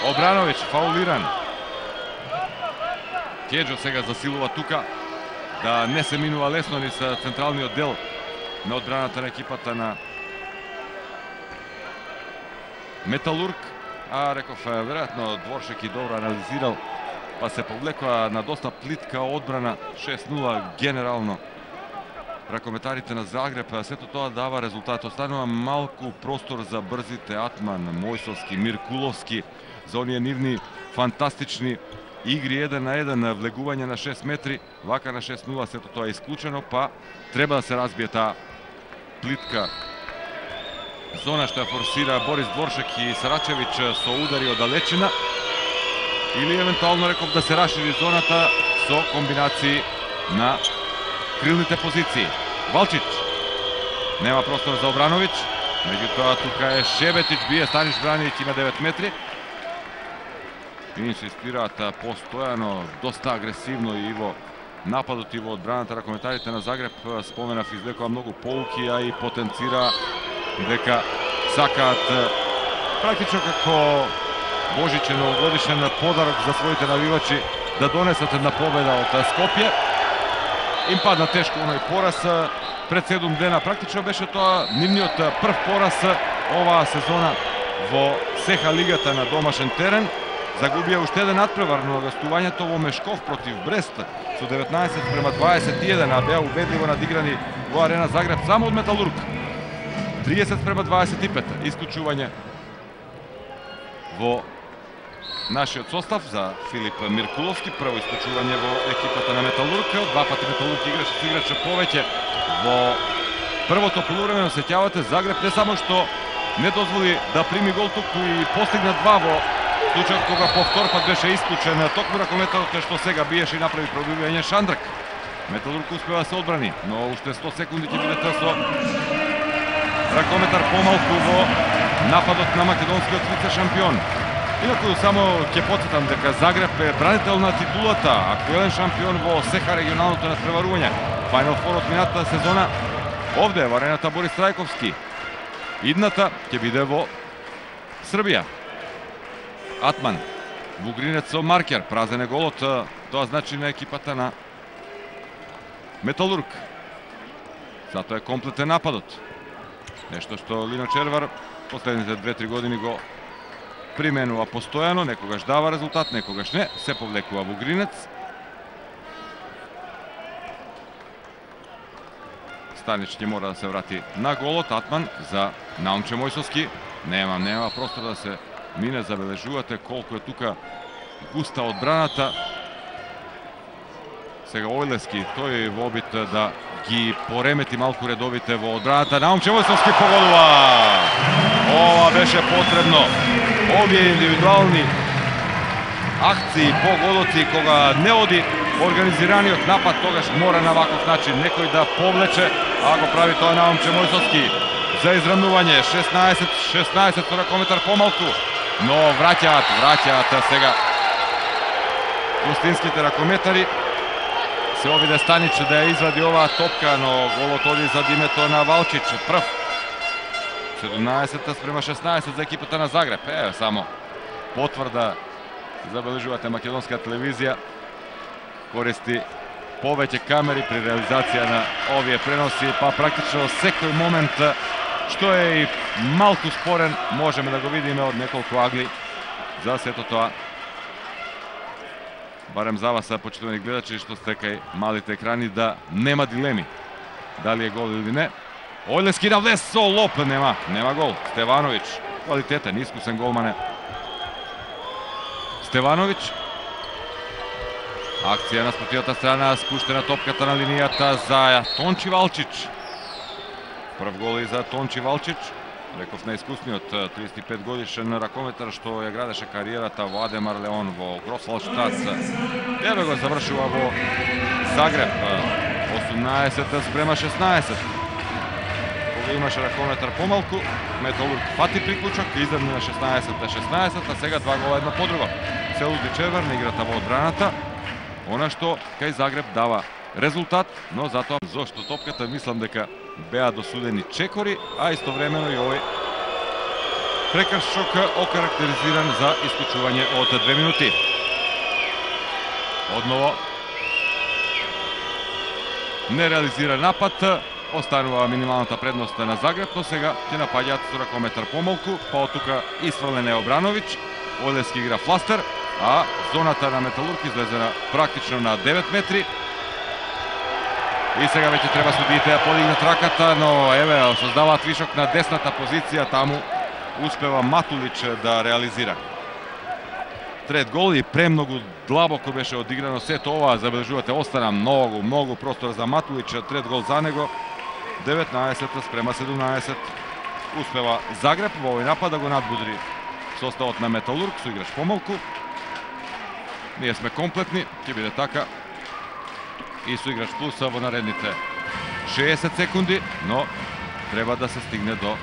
S1: Обрановиќ фаулиран. Кеџо сега засилува тука да не се минува лесно ни со централниот дел на одбраната на екипата на Металург. А реков, веројатно Дворшек и добро анализирал, па се повлекува на доста плитка одбрана. 6-0 генерално. Ракометарите на Загреб, сето тоа дава резултат. Останува малку простор за брзите Атман, Мојсовски, Миркуловски, за оние нивни фантастични игри 1-1, влегување на 6 метри. Вака на 6-0 сето тоа е исклучено, па треба да се разбие таа плитка зона што ја форсира Борис Дворшек и Сарачевиќ со удари од далечина. Или евентуално реков да се расшири зоната со комбинации на крилните позиции. Валчич. Нема простор за Обрановиќ. Меѓутоа тука е Шебетич, бие Станиш Бранијич, има 9 метри. И инсистираат постојано, доста агресивно и во нападот и во одбраната. Ракометарите на Загреб, споменав, извлекува многу поуки, а и потенцира дека сакаат практично како Божичен новогодишен подарок за своите навивачи да донесат една победа од Скопје. Им падна тешко оној пораз пред 7 дена. Практично беше тоа нивниот прв пораз оваа сезона во СЕХА лигата на домашен терен. Загубија уште еден надпревар на гостувањето во Мешков против Брест со 19-21, а беа убедливо надиграни во Арена Загреб само од Металург. 30-25, исклучување во нашиот состав за Филип Миркуловски. Прво исклучување во екипата на Металург. Два пати Металург играше повеќе во првото полувреме. Сеќавате, Загреб не само што не дозволи да прими гол, туку и постигна два во случајот кога повтор пат беше исклучен токму ракометарот што сега биеше и направи пробивање Шандрак. Металург успева да се одбрани, но уште 100 секунди ќе бидете со ракометар помалку во нападот на македонскиот вице-шампион. Инаку само ќе потсетам дека Загреб е бранител на титулата, актуелен шампион во СЕХА регионалното надпреварување. Фајнал фор од минатата сезона овде во арената Борис Трајковски. Идната ќе биде во Србија. Атман, Вугринец со маркер, празен е голот, тоа значи на екипата на Металург. Затоа е комплетен нападот. Нешто што Лино Червар последните 2-3 години го применува постојано, некогаш дава резултат, некогаш не, се повлекува Вугринец. Станич ќе мора да се врати на голот. Атман за Наумче Мојсовски. Нема простор да се мине, забележувате колку е тука густа одбраната. Сега Ојлески, тој во обид да ги поремети малку редовите во одбраната. Наумче Мојсовски погодува. Ова беше потребно. Овие индивидуални акции, погодоци, кога не оди организираниот напад, тогаш мора на ваков начин некој да повлече, а го прави тоа Наумче Мојсовски за израмнување. 16 со ракометар помалку, но враќаат сега гостинските ракометари. Се обиде Станич да ја извади оваа топка, но голот оди за името на Валчич. Прв. 17-16 за екипата на Загреб. Само потврда, забележувате, македонска телевизија користи повеќе камери при реализација на овие преноси, па практично секој момент што е и малку спорен можеме да го видиме од неколку агли за сето тоа. Барем за вас, почитувани гледачи, што сте кај малите екрани, да нема дилеми дали е гол или не. Ојлески на влез со лоп, нема гол. Стевановиќ квалитетен, искусен голман е Стевановиć. Акција на спротивната страна, спуштена топката на линијата за Тончи Валчич. Прв гол и за Тончи Валчич. Реков најискусниот 35 годишен ракометар што ја градеше кариерата во Адемар Леон во Гросвалштац. Еве го завршува во Загреб. 18:16. Кога имаше ракометар помалку, Металург фати приклучок и издрни на 16:16, а сега два гола една по друга. Се луди Чевар на играта во одбраната. Она што кај Загреб дава резултат, но затоа зошто топката мислам дека беа досудени чекори, а истовремено и овој прекршок окарактеризиран за исклучување од 2 минути. Одново не реализира напад, останува минималната предност на Загреб, но сега ќе напаѓаат со ракометар помалку, па од тука Исфрлен е Обрановиќ, Олевски игра фластер, а зоната на Металург излезена практично на 9 метри. И сега веќе треба судиите да подигнат раката, но еве создаваат вишок на десната позиција, таму успева Матулич да реализира. Трет гол и премногу длабоко беше одиграно сето ова, забележувате, остана многу простор за Матулич, трет гол за него. 19:17. Успева Загреб во овој напад да го надбудри составот на Металург со играч помалку. Ние сме комплетни, ќе биде така и со играч плюса во наредните 60 секунди, но треба да се стигне до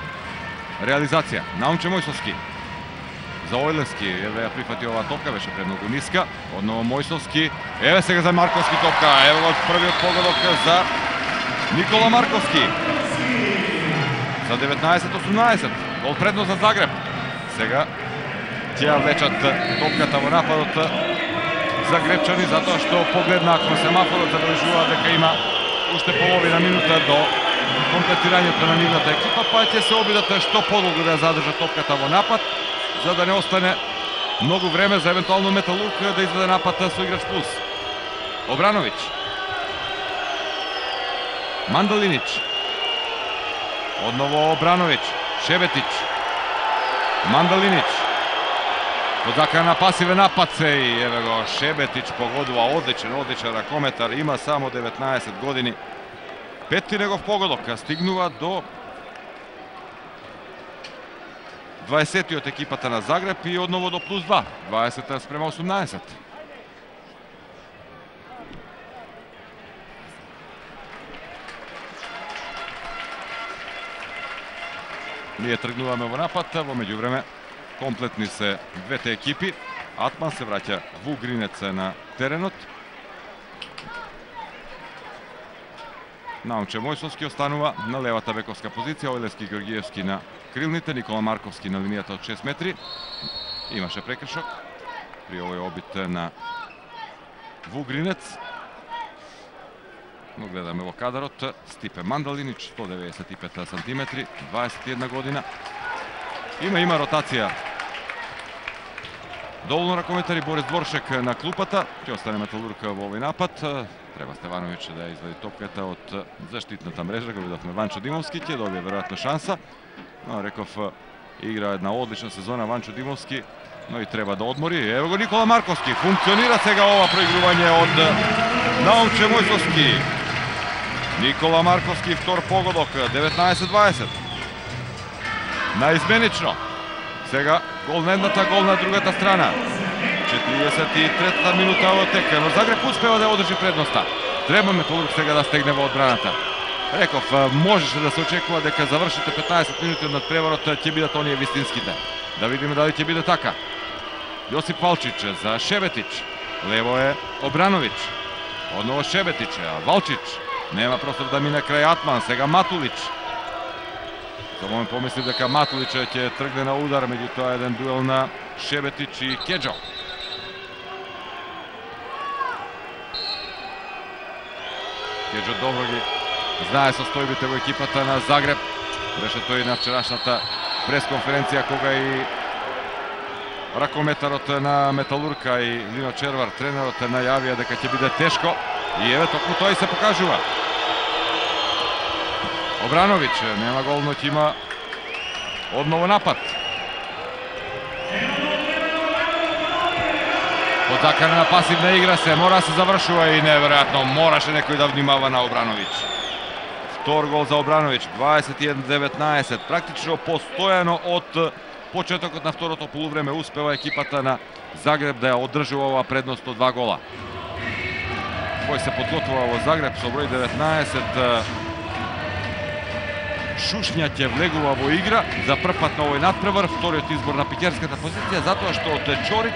S1: реализација. Наумче Мојсовски за Ојлевски, еве ја прифати оваа топка, беше премногу ниска. Одново Мојсовски, еве сега за Марковски топка, еве го првиот погодок за Никола Марковски. За 19:18, гол предност за Загреб. Сега ќе ја влечат топката во нападот Загребчани, затоа што погледнаа кон семафорот, забележуваат дека има уште половина минута до комплетирањето на нивната екипа, па ќе се обидат што подолго да ја задржат топката во напад, за да не остане многу време за евентуално Металург да изведе напад со играч плюс. Обрановиќ, Мандалинич, одново Обрановиќ, Шебетич, Мандалинич, подзака на пасивен напад се и еве го Шебетич погодува одличен ракометар, има само 19 години. Петти негов погодок, стигнува до 20-тиот екипата на Загреб и одново до плюс 2, 20:18. Ние тргнуваме во напад, во меѓувреме комплетни се двете екипи. Атман се враќа во Угринец на теренот. Наумче Мојсовски останува на левата бековска позиција, Ојлевски Георгиевски на крилните, Никола Марковски на линијата од 6 метри. Имаше прекршок при овој обид на Вугринец. Но гледаме во кадарот Стипе Мандалинич, 195 сантиметри, 21 година. Има ротација. Долно ракометар и Борис Дворшек на клупата. Ќе остане Металург во овој напад. Треба Стевановиќ да извади топката од заштитната мрежа. Го видовме Ванчо Димовски, ќе добие веројатно шанса. Но реков, игра една одлична сезона Ванчо Димовски, но и треба да одмори. Ево го Никола Марковски. Функционира сега ова проигрување од Наумче Мојсовски. Никола Марковски, втор погодок, 19:20. Наизменично. Сега гол на едната, гол на другата страна. 43-та минута од тека, но Загреб успева да одржи предноста. Треба Металург сега да стегне во одбраната. Реков, можеше да се очекува дека завршите 15 минути од надпреварот ќе бидат оние вистинските. Да видиме дали ќе биде така. Јосип Валчич за Шебетич. Лево е Обрановиќ. Одново Шебетич, Валчич. Нема простор да мине крај Атман, сега Матулич. За момент помислив дека Матулич ќе тргне на удар, меѓутоа еден дуел на Шебетич и Кеџо. Кеџо добро ги знае состојбите во екипата на Загреб. Беше тој на вчерашната пресконференција кога и ракометарот на Металург и Лино Червар, тренерот, најавија дека ќе биде тешко. И еве токму тоа и се покажува. Обрановиќ нема гол, но ќе има одново напад. Podzakana pasivna igra se, mora se završava i nevjerojatno moraše nekoj da vnimava na Obranović. Втор гол за Обрановиќ, 21-19, практично постојано од почетокот на второто полувреме успева екипата на Загреб да ја одржи оваа предност од 2 гола. Кој се подготвува во Загреб со број 19. Шушња ќе влегува во игра за прв пат на овој надпревар, вториот избор на пикерската позиција, затоа што од Чорич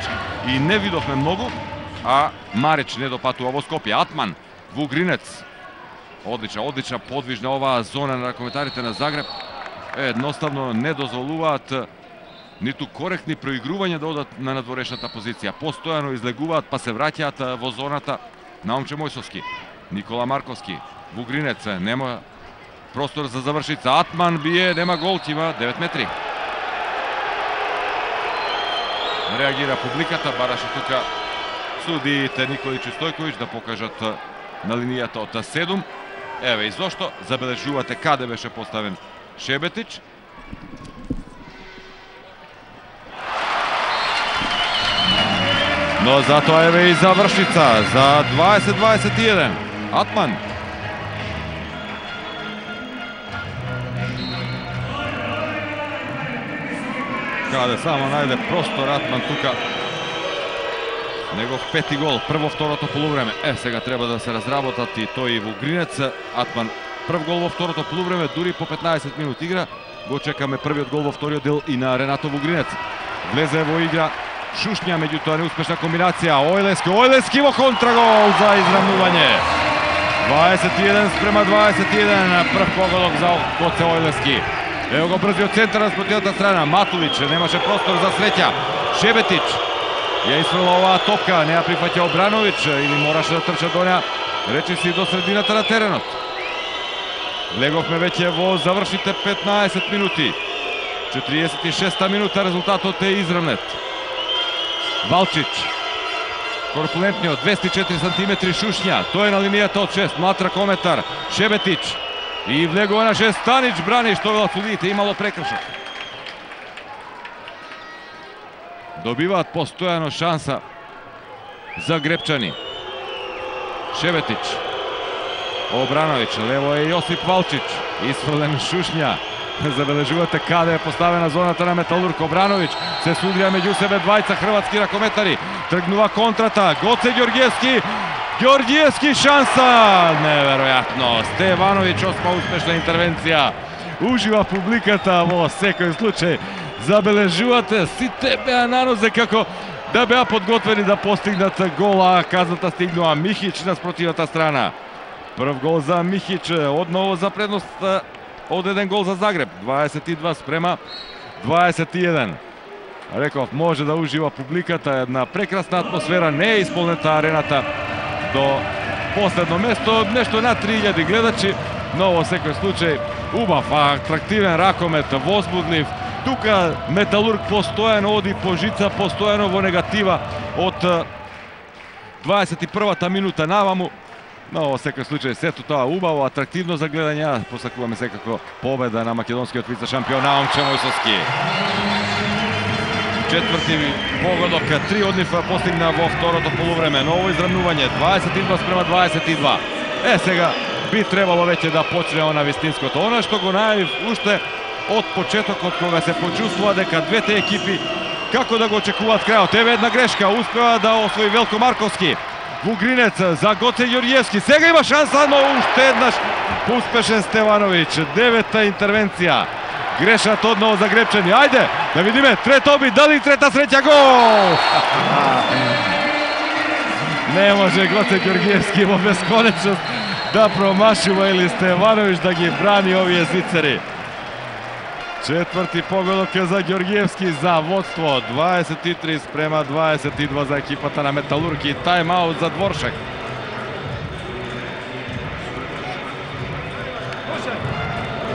S1: и не видовме многу, а Марич не допатува во Скопје. Атман, Вугринец. Одлична подвижна оваа зона на ракометарите на Загреб. Едноставно не дозволуваат ниту коректни проигрувања да одат на надворешната позиција. Постојано излегуваат па се враќаат во зоната. Наумче Мојсовски, Никола Марковски, Вугринец, нема простор за завршица. Атман бие, нема гол, има 9 метри. Реагира публиката, бараше тука судиите Николич и Стојковиќ да покажат на линијата од 7. Еве и зошто, забележувате каде беше поставен Шебетич. Но затоа еве и завршица за 20-21. Атман. Каде само најде простор Атман тука. Негов 5-ти гол, прво второто полувреме. Сега треба да се разработат и тој и Вугринец. Атман прв гол во второто полувреме, дури по 15 минути игра. Го чекаме првиот гол во вториот дел и на Ренато Вугринец. Влезе во игра Шушња, меѓутоа неуспешна комбинација. Ојлески во контрагол за израмнување. 21-21, прв погодок за Гоце Ојлески. Ево го брзиот центар на спротивната страна. Матулич немаше простор за среќа. Шебетич ја исфрла оваа топка, не ја прифаќа Обрановиќ или мораше да трча до неа, речи си до средината на теренот. Влеговме веќе во завршните 15 минути. 46-та минута, резултатот е изравнет. Валчич, корпулентниот, 204 сантиметри Шушња, тој е на линијата од 6, млад ракометар, Шебетич и влегува на 6, Станич брани, што велат судиите, имало прекршок. Добиваат постојано шанса за грепчани. Шебетич, Обрановиќ, лево е Јосип Валчич, исфрлен Шушња. Забележувате каде е поставена зоната на Металург. Обрановиќ се судрија меѓу себе двајца хрватски ракометари. Тргнува контрата, Гоце Ѓорѓиевски шанса! Неверојатно, Стевановиќ осма успешна интервенција. Ужива публиката во секој случај. Забележувате, сите беа на нозе како да беа подготвени да постигнат гола. Казната стигнува Михич на спротивната страна. Прв гол за Михич, одново за предност од еден гол за Загреб. 22-21. Реков, може да ужива публиката, една прекрасна атмосфера, не е исполнета арената до последно место, нешто над 3000 гледачи, но во секој случај убав, атрактивен ракомет, возбудлив. Тука Металург постојано оди по жица, постојано во негатива од 21-та минута наваму. Но во секој случај сето тоа убаво, атрактивно за гледање. Посакуваме секако победа на македонскиот вице-шампион Наумче Мојсовски. Четврти погодок, 3 од нив постигна во второто полувреме. Ново израмнување, 22-22. Сега би требало веќе да почне она вистинското. Она што го најавив уште од почетокот, кога се почувствува дека двете екипи како да го очекуваат крајот. Еве една грешка, успева да освои Велко Марковски. Вугринец за Гоце Ѓорѓиевски. Сега има шанса, но уште еднаш успешен Стевановиќ. 9-та интервенција. Грешат одново за грепчани. Ајде, да видиме трет обид, дали трета среќа гол! Не може Гоце Ѓорѓиевски во бесконечност да промашува или Стевановиќ да ги брани овие зицери. Четврти погодок за Ѓорѓиевски за водство. 23-22 за екипата на Металург и тајм-аут за Дворшак.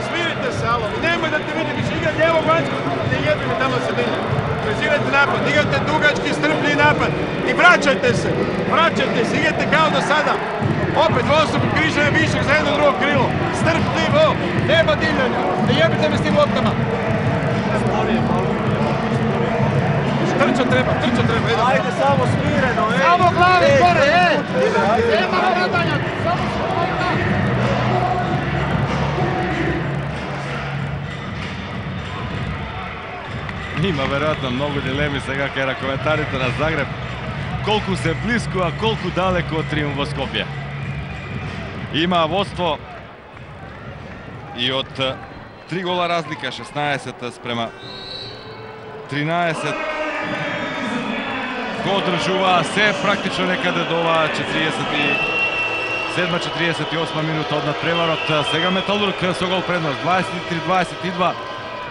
S2: Smirite se, alo, nemoj da te vidim, više igra lijevo vanjsko, ne jebi me tamo sredini. Prezirajte napad, igrajte dugački, strpljivi napad i vraćajte se, igrajte kao do sada. Opet dvostruko križanje višeg za jedno drugo krilo. Strpljivo, nema divljanja, ne jebite me s tim loptama. Trčate treba, trčat treba, idemo.
S4: Ajde, samo smireno, ej!
S2: Samo glave gore, ej!
S3: Nema radanja, samo spojka!
S1: Има вероятно многу дилеми сега кај ракометарите на Загреб. Колку се близко, а колку далеко од триумф во Скопје. Има водство и од 3 гола разлика, 16 спрема 13. Го одржува се практично некаде до оваа 47-48 минута од надпреварот. Сега Металург со гол предност 23-22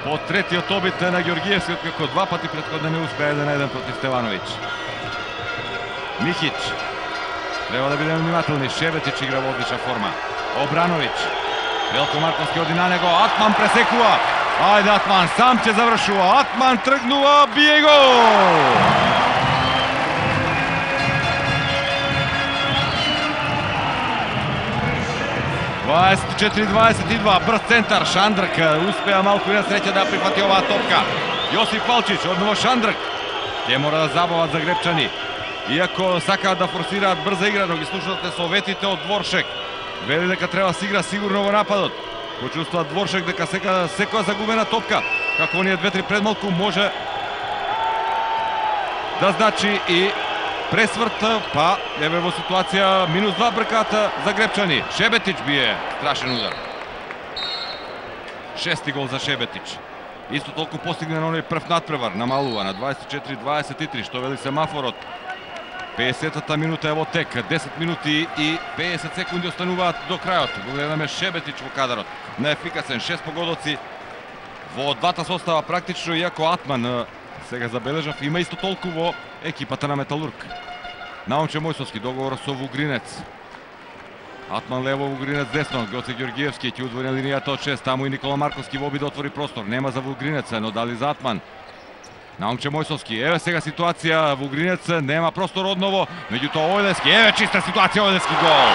S1: по третиот обид на Ѓоргиевски, како два пати претходно не успеа 1-1 против Стевановиќ. Михич. Треба да бидеме внимателни. Шебетич игра во одлична форма. Обрановиќ. Велко Марковски оди на него. Атман пресекува. Ајде Атман, сам ќе завршува. Атман тргнува, бие гол! – 24-22, брз центар, Шандрк успеа малку несреќа да прифати оваа топка. Јосип Валчич, одново Шандрк. Те мора да забават Загребчани. Иако сакаат да форсираат брза игра, но ги слушате советите од Дворшек. Вели дека треба да се игра сигурно во нападот. Почувствува Дворшек дека секоја загубена топка, како оние 2-3 предмалку, може да значи и пресврт, па еве во ситуација -2 бркаат Загребчани. Шебетич бие страшен удар. Шести гол за Шебетич. Исто толку постигне на оној прв надпревар, намалува на 24-23, што вели семафорот. 50-та минута е во тек, 10 минути и 50 секунди остануваат до крајот. Го гледаме Шебетич во кадарот. Неефикасен, 6 погодоци во двата состава практично, иако Атман сега забележав има исто толку во екипата на Металург. Наумче Мојсовски, договор со Вугринец. Атман лево, Вугринец десно, Гоце Ѓоргиевски ќе удвои на линијата од 6, таму и Никола Марковски во обид да отвори простор. Нема за Вугринец, но дали за Атман. Наумче Мојсовски, еве сега ситуација, Вугринец нема простор одново, меѓутоа Ојлески, еве чиста ситуација, Ојлески гол.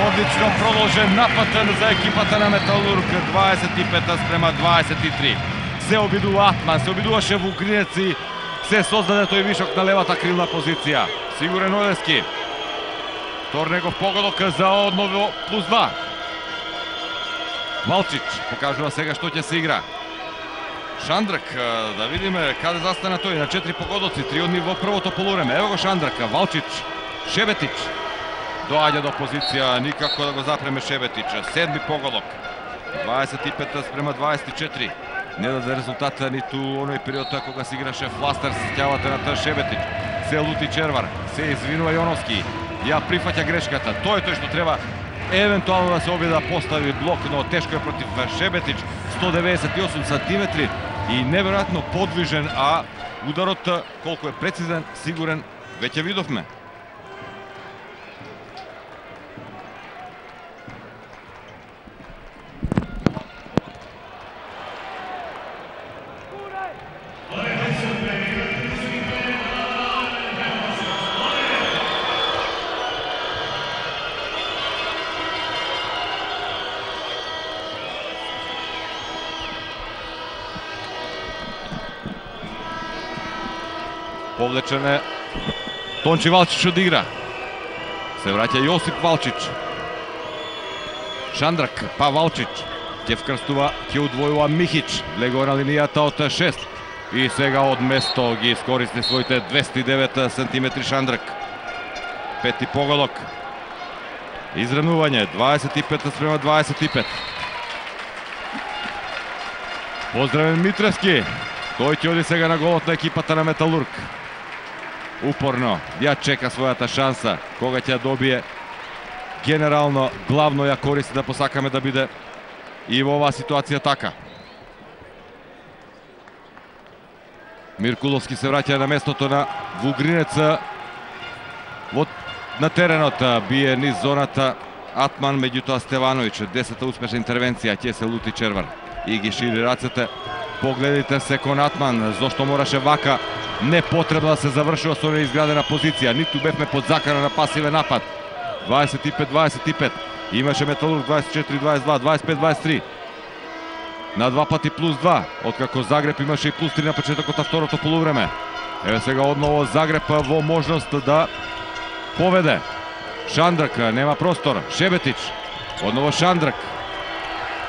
S1: Одлично продолжен напад за екипата на Металург, 25-23. Се обидува Атман, се обидуваше Вугринец и се создаде тој вишок на левата крилна позиција. Сигурен Ојлески. Торнегов погодок за одново +2. Валчич покажува сега што ќе се игра. Шандрк, да видиме каде застана тој на 4 погодоци, 3 од нив во првото полувреме. Ево го Шандрк, Валчич, Шебетич. Доаѓа до позиција, никако да го запреме Шебетич. Седми погодок. 25-24. Не даде резултата ниту оној период кога се играше фластер со ќавата на Т. Шебетич. Се лути Червар, се извинува Јоновски. Ја прифаќа грешката. Тој е тој што треба евентуално да се обиде да постави блок, но тешко е против Шебетич. 198 сантиметри и неверојатно подвижен, а ударот колку е прецизен, сигурен, веќе видовме. Повлечен е Тончи Валчич од игра. Се враќа Јосип Валчич. Шандрак, па Валчич. Ќе вкрстува, ќе удвојува Михич. Влегува на линијата од 6. И сега од место ги искористи своите 209 сантиметри Шандрак. Пети погодок. Изравнување, 25-25. Поздравен Митревски. Тој ќе оди сега на голот на екипата на Металург. Упорно ја чека својата шанса. Кога ќе добие, генерално, главно ја користи, да посакаме да биде и во оваа ситуација така. Миркуловски се враќа на местото на Вугринец на теренот. Бие низ зоната Атман, меѓутоа Стевановиќ. 10-та успешна интервенција, ќе се лути Червар и ги шири рацете. Погледите се кон Атман, зошто мораше вака непотребно да се завршува со неизградена позиција. Ниту бевме под закана на пасивен напад. 25-25. Имаше Металург 24-22, 25-23. на 2 пати плюс 2, откако Загреб имаше и плюс 3 на почетокот на второто полувреме. Еве сега одново Загреб во можност да поведе. Шандрак, нема простор. Шебетич, одново Шандрак.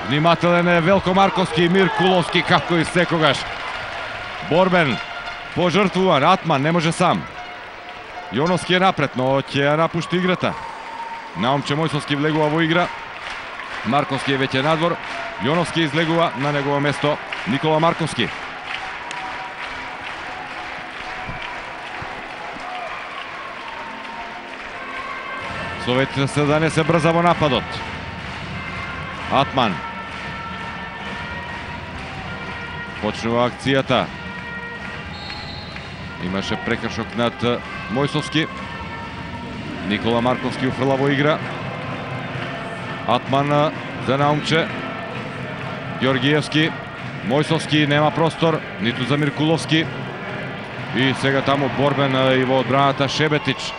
S1: Внимателен е Велко Марковски и Мир Куловски, како и секогаш. Борбен, пожртвуван, Атман не може сам. Јоновски е напред, но ќе ја напушти играта. Наумче Мојсовски влегува во игра. Марковски е веќе надвор. Јоновски излегува на негово место Никола Марковски. Советите се да не се брза во нападот. Атман. Почнува акцијата. Имаше прекршок над Мојсовски. Никола Марковски уфрла во игра. Атман за Наумче. Георгиевски. Мојсовски нема простор, ниту за Миркуловски. И сега таму борбен и во одбраната Шебетич.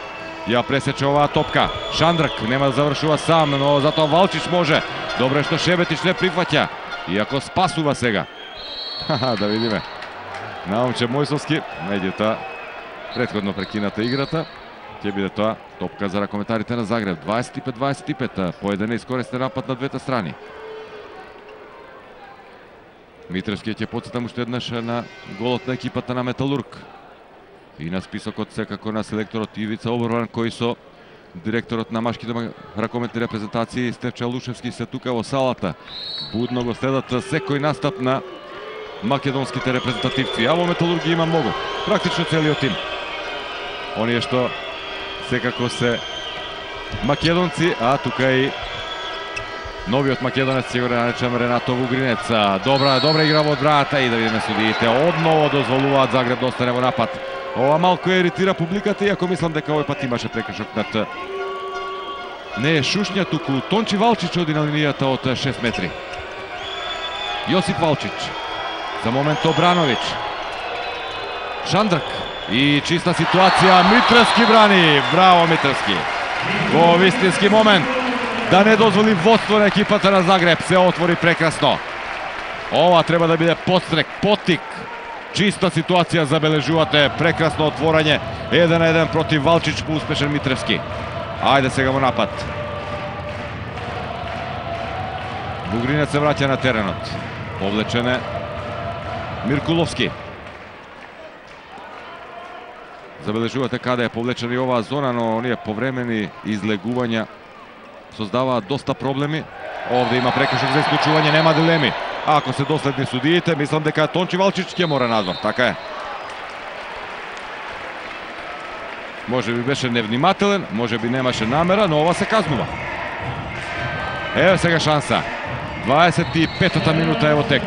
S1: Ја пресече оваа топка. Шандрак нема да завршува сам, но затоа Валчич може. Добре што Шебетич не прифаќа. Иако спасува сега. Да видиме. Наумче Мојсовски, меѓутоа претходно прекината играта. Ќе биде тоа топка за ракометарите на Загреб. 25-25, по еден искористен напад на двете страни. Митревски ќе потсетам уште еднаш на голот на екипата на Металург. И на списокот секако на селекторот Ивица Оборван, кој со директорот на машките ракометни репрезентации Стефча Лушевски се тука во салата. Будно го следат секој настап на македонските репрезентативци. А во Металург има многу. Практично целиот тим. Оние што секако се македонци, а тука и новиот македонец, ќе го наречам Ренато Вугринец. Добра игра во одбраната и да видиме судиите. Одново дозволуваат Загреб да остане во напад. Ова малку еритира публиката, иако мислам дека овој пат имаше прекршок над не е Шушња, туку Тончи Валчич оди на линијата од 6 метри. Јосип Валчич. За момент Обрановиќ. Шандрак. И чиста ситуација. Митревски брани. Браво Митревски. Во вистински момент да не дозволи водство на екипата на Загреб. Се отвори прекрасно. Ова треба да биде подстрек, потик. Чиста ситуација, забележувате. Прекрасно отворање. 1-1 против Валчич по успешен Митревски. Ајде сега во напад. Вугринец се враќа на теренот. Повлечен е Миркуловски. Забележувате каде е повлечена и оваа зона, но оние повремени излегувања создаваат доста проблеми. Овде има прекршок за исклучување, нема дилеми. Ако се доследни судиите, мислам дека Тончи Валчич ќе мора надвор, така е. Може би беше невнимателен, може би немаше намера, но ова се казнува. Еве сега шанса. 25-та минута е во тек.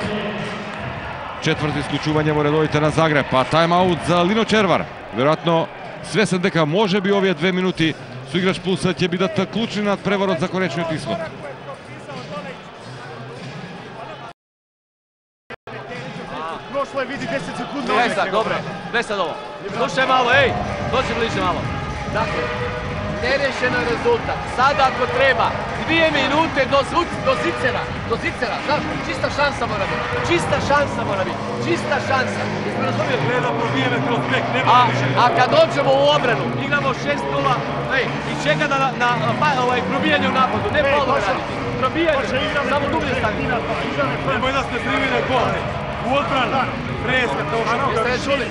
S1: Четврто исклучување во редовите на Загреб, а тајм-аут за Лино Червар. Веројатно свесен дека може би овие 2 минути со играч плюс ќе бидат клучни над преворот за конечниот исход.
S2: Прошло е, види 10 секунди.
S3: Добре, Веса ово. Слушај мало, еј, дојди ближе мало. Dakle, nerešen rezultat. Sada ako treba 2 minute do zicera, znaš, čista šansa mora biti. Čista šansa. Jesmo razumijeli?
S2: Gleda probijeme kroz bek, ne
S3: A kad dođemo u obranu, igramo 6-0, i čega na probijanju u napadu, ne polu raditi. Probijanje, samo dublje staviti.
S2: Nemoj da ste primi na gol. U odbranu, freska, kao što
S3: Jeste ne čuli?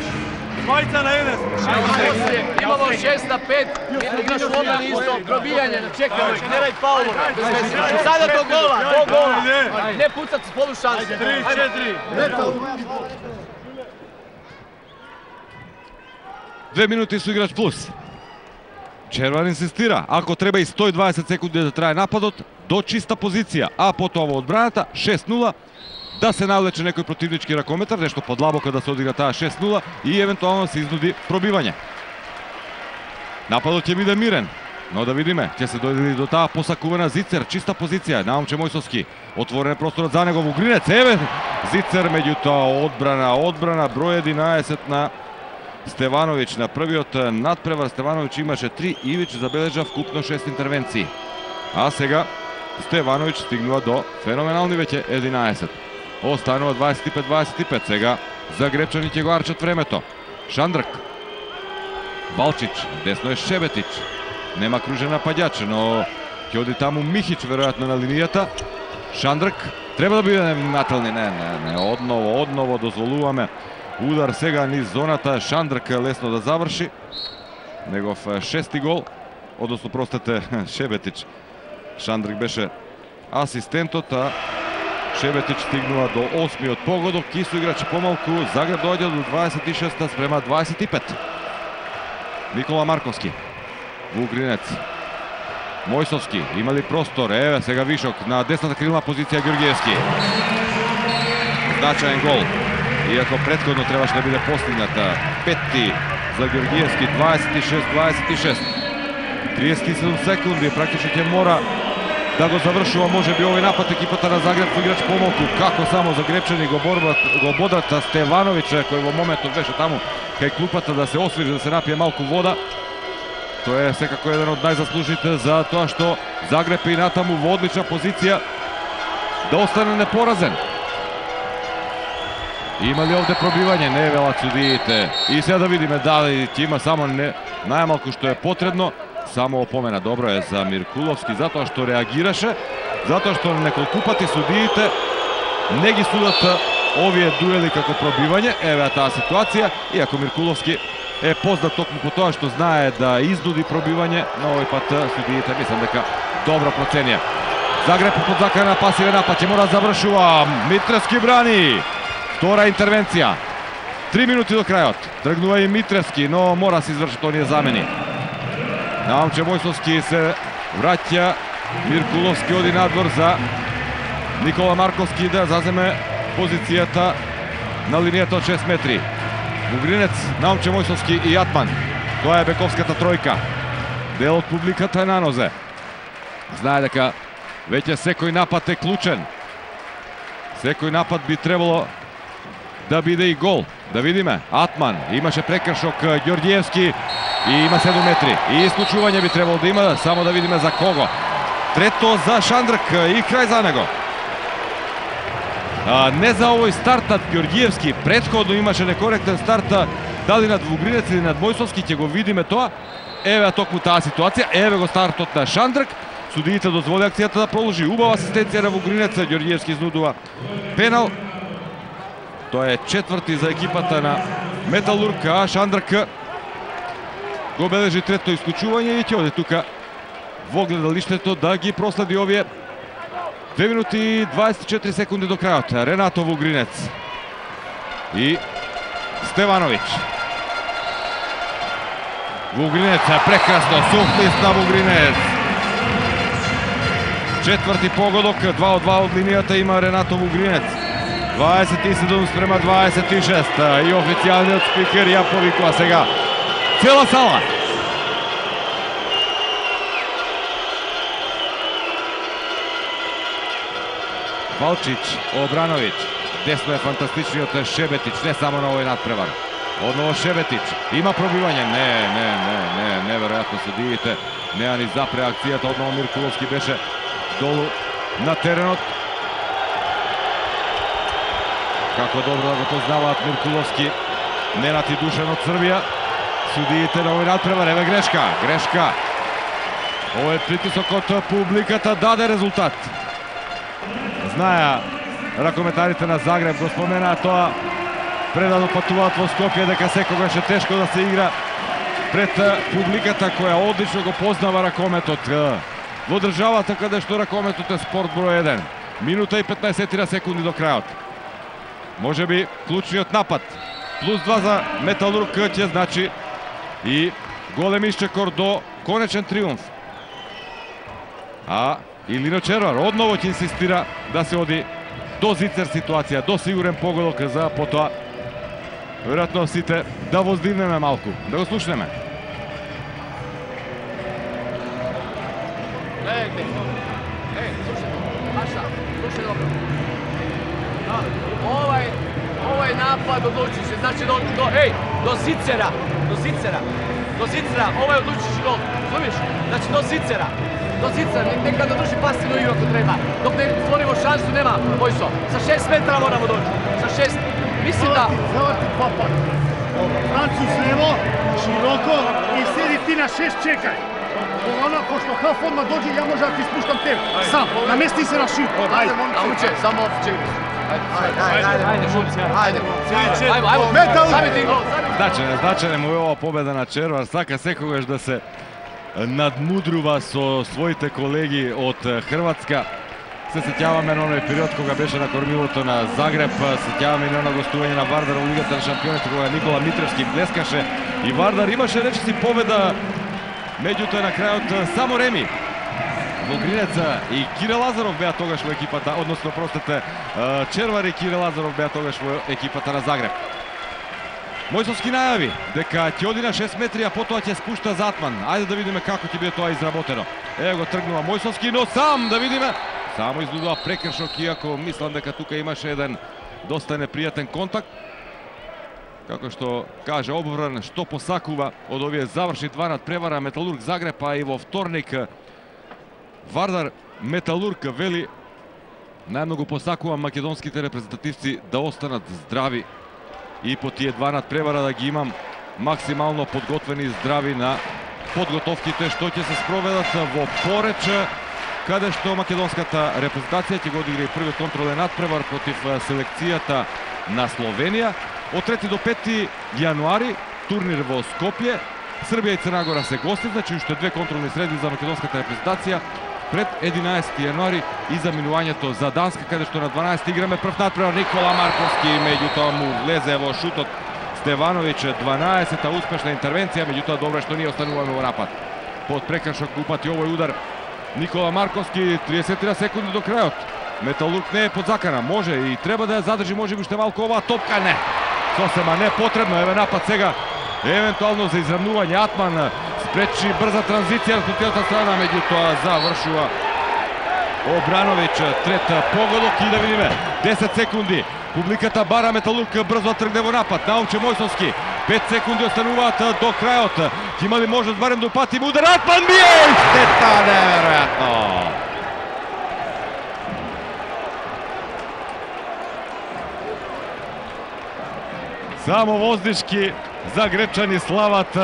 S2: Dvojica na 1.
S3: Imamo 6-5, igraš u obrani isto, probijanje, čekaj, ne radi faulu. Sada do gola, ne pucat s polu šanse.
S2: 3-4.
S1: 2 минути со играч плюс. Червар инсистира, ако треба и 120 секунди да трае нападот, до чиста позиција, а потоа во одбраната 6-0, да се навлече некој противнички ракометар, нешто подлабоко да се одигра таа 6-0 и евентуално се изнуди пробивање. Нападот ќе биде мирен, но да видиме, ќе се дојде до таа посакувана Зицер, чиста позиција, Наумче Мојсовски, отворен просторот за него, Вугринец, еве Зицер, меѓутоа одбрана, број 11 на Стевановиќ. На првиот надпревар Стевановиќ имаше 3, Ивич забележа вкупно 6 интервенции. А сега Стевановиќ стигнува до феноменални веќе 11. Останува 25-25 сега. За Гребчани ќе го арчат времето. Шандрак. Балчич, десно е Шебетич. Нема кружен нападјач, но ќе оди таму Михич, веројатно на линијата. Шандрак, треба да биде внимателни. Не, одново дозволуваме удар сега низ зоната. Шандрак лесно да заврши. Негов шести гол, односно простете Шебетич. Шандрак беше асистентот, а Шебетич стигнува до 8-миот погодок и со играчи помалку. Загреб доаѓа до 26-та спрема 25. Никола Марковски. Вугринец. Мојсовски. Има ли простор? Еве сега вишок на десната крилна позиција Ѓорѓиевски. Значаен гол. Иако претходно требаше да биде постигнат. Петти за Ѓорѓиевски. 26-26. 37 секунди. Практично ќе мора да го завршува можеби овој напад екипата на Загреб со играч помалку. Како само за Гребчани го бодрат Стевановиќ, кој во моментот беше таму кај клупата да се освежи, да се напие малку вода. Тој е секако еден од најзаслужните за тоа што Загреб и натаму во одлична позиција да остане непоразен. Има ли овде пробивање? Не велат судиите. И сега да видиме дали ќе има само најмалку што е потребно. Само опомена добро е за Миркуловски, затоа што реагираше, затоа што неколку пати судиите не ги судат овие дуели како пробивање. Еве таа ситуација, иако Миркуловски е познат токму по тоа што знае да изнуди пробивање, но овој пат судиите мислам дека добро проценија. Загреб под закана пасивен напад, ќе мора да завршува. Митревски брани. Втора интервенција. 3 минути до крајот. Тргнува и Митревски, но мора да се извршат оние замени. Наумче Мојсовски се враќа, Миркуловски оди надвор за Никола Марковски да заземе позицијата на линијата од 6 метри. Вугринец, Наумче Мојсовски и Атман. Тоа е бековската тројка. Дел од публиката е на нозе. Знае дека веќе секој напад е клучен. Секој напад би требало да биде и гол. Да видиме. Атман имаше прекршок, Ѓорѓиевски и има 7 метри. И исклучување би требало да има, само да видиме за кого. Трето за Шандрак и крај за него. Не за овој стартат Ѓорѓиевски. Претходно имаше некоректен старт, дали над Вугринец или над Мојсовски, ќе го видиме тоа. Еве токму таа ситуација, еве го стартот на Шандрак. Судиите дозволи акцијата да продолжи. Убава асистенција на Вугринец, Ѓорѓиевски изнудува пенал. Тоа е четврти за екипата на Металург, а Шандрак го бележи трето исклучување и ќе оде тука во гледалиштето да ги проследи овие 2 минути и 24 секунди до крајот. Ренато Вугринец и Стевановиќ. Вугринец, прекрасно, суфлист на Вугринец. Четврти погодок, 2 од 2 од линијата има Ренато Вугринец. 27 спрема 26 и официјалниот спикер ја повикува сега цела сала. Балчич, Обрановиќ, десно е фантастичниот Шебетич, не само на овој надпревар. Одново Шебетич, има пробивање, не, веројатно судиите неа ни запре акцијата, одново Миркуловски беше долу на теренот. Како добро да го познаваат Миркуловски, Ненат и Душан од Србија. Судиите на овој надпревар, еве грешка. Овој притисок од публиката даде резултат. Знаеа ракометарите на Загреб, го споменаа тоа пред да патуваат во Скопје, дека секогаш е тешко да се игра пред публиката која одлично го познава ракометот во државата каде што ракометот е спорт број 1. Минута и 15 секунди до крајот. Може би клучниот напад плюс 2 за Металург ќе значи и голем исчекор до конечен триумф. А Илино Червар одново ќе инсистира да се оди до зицер ситуација, до сигурен погодок за потоа веројатно сите да воздигнеме малку. Да го слушнеме.
S3: Слушај добро. Ovaj napad odlučiš, znači do Zicera, ovaj odlučiš gol, razumiješ? Znači do Zicera. do zica, nekada drži pasivnu igru ako treba. Dok ne stvorimo šansu, nema Vojso. Sa 6 metara moramo doći. Sa 6. Mislim da...
S4: Zavrti dva pata. Francuz levo, široko i sedi ti na 6 čekaj. Ono, ko što half odmah dođe, ja možda ti spuštam tebe. Sam, namesti se na šut. Ajde,
S3: Nauče, samo čekaj. Ajde,
S1: Značajna mu je ova pobjeda na Červar. Svaka sekogаш da se nadmudruva so svojite kolegi od Hrvatska. Se sjetjavаме на оној период кога беше на кормилото на Загреб, сетјаваме и на оно гостување на Вардар во Лигата на шампионите кога Никола Митревски блескаше и Вардар имаше речиси победа, меѓутоа на крајот само Реми Вогринец и Кире Лазаров беа тогаш во екипата, односно простете, Червар и Кире Лазаров беа тогаш во екипата на Загреб. Мојсовски најави дека ќе оди на 6 метри, а потоа ќе спушта Затман. Ајде да видиме како ќе биде тоа изработено. Ево го тргнува Мојсовски, но сам да видиме. Само излудува прекршок, иако мислам дека тука имаше еден доста непријатен контакт. Како што каже Обвран, што посакува од овие завршни два надпревара Металург Загреб, а и во вторник Вардар Металург вели најмногу посакува македонските репрезентативци да останат здрави и по тие два надпревара да ги имам максимално подготвени и здрави на подготовките што ќе се спроведат во Пореч, каде што македонската репрезентација ќе го одигра првиот контролен надпревар против селекцијата на Словенија. Од 3 до 5 јануари турнир во Скопје. Србија и Црна Гора се гости, значи уште две контролни среди за македонската репрезентација пред 11 јануари и заминувањето за Данска, каде што на 12 играме прв надпревар. Никола Марковски, меѓутоа му влезе во шутот Стевановиќ, 12-та успешна интервенција, меѓутоа добро што ние остануваме во напад. Под прекршок упати овој удар Никола Марковски, 30 секунди до крајот. Металург не е под закана, може и треба да ја задржи, може би уште малку оваа топка, не. Сосема не потребно, еве напад сега, евентуално за изравнување. Атман спречи брза транзиција на спротивната страна, меѓутоа завршува Обрановиќ, трет погодок и да видиме 10 секунди. Публиката бара Металург брзо тргне во напад. Наумче Мојсовски, 5 секунди остануваат до крајот. Ќе има ли можност барем да упатиме удар? Атман бие и штета, неверојатно. Само воздишки за гребчани слават.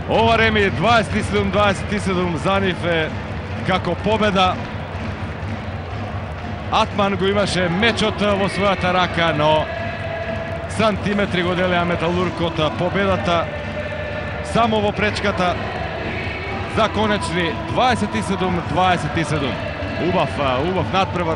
S1: Ова Реми 27-27 за нив е како победа. Атман го имаше мечот во својата рака, но сантиметри го делеа Металург од победата. Само во пречката за конечни 27-27. Убав надпревар.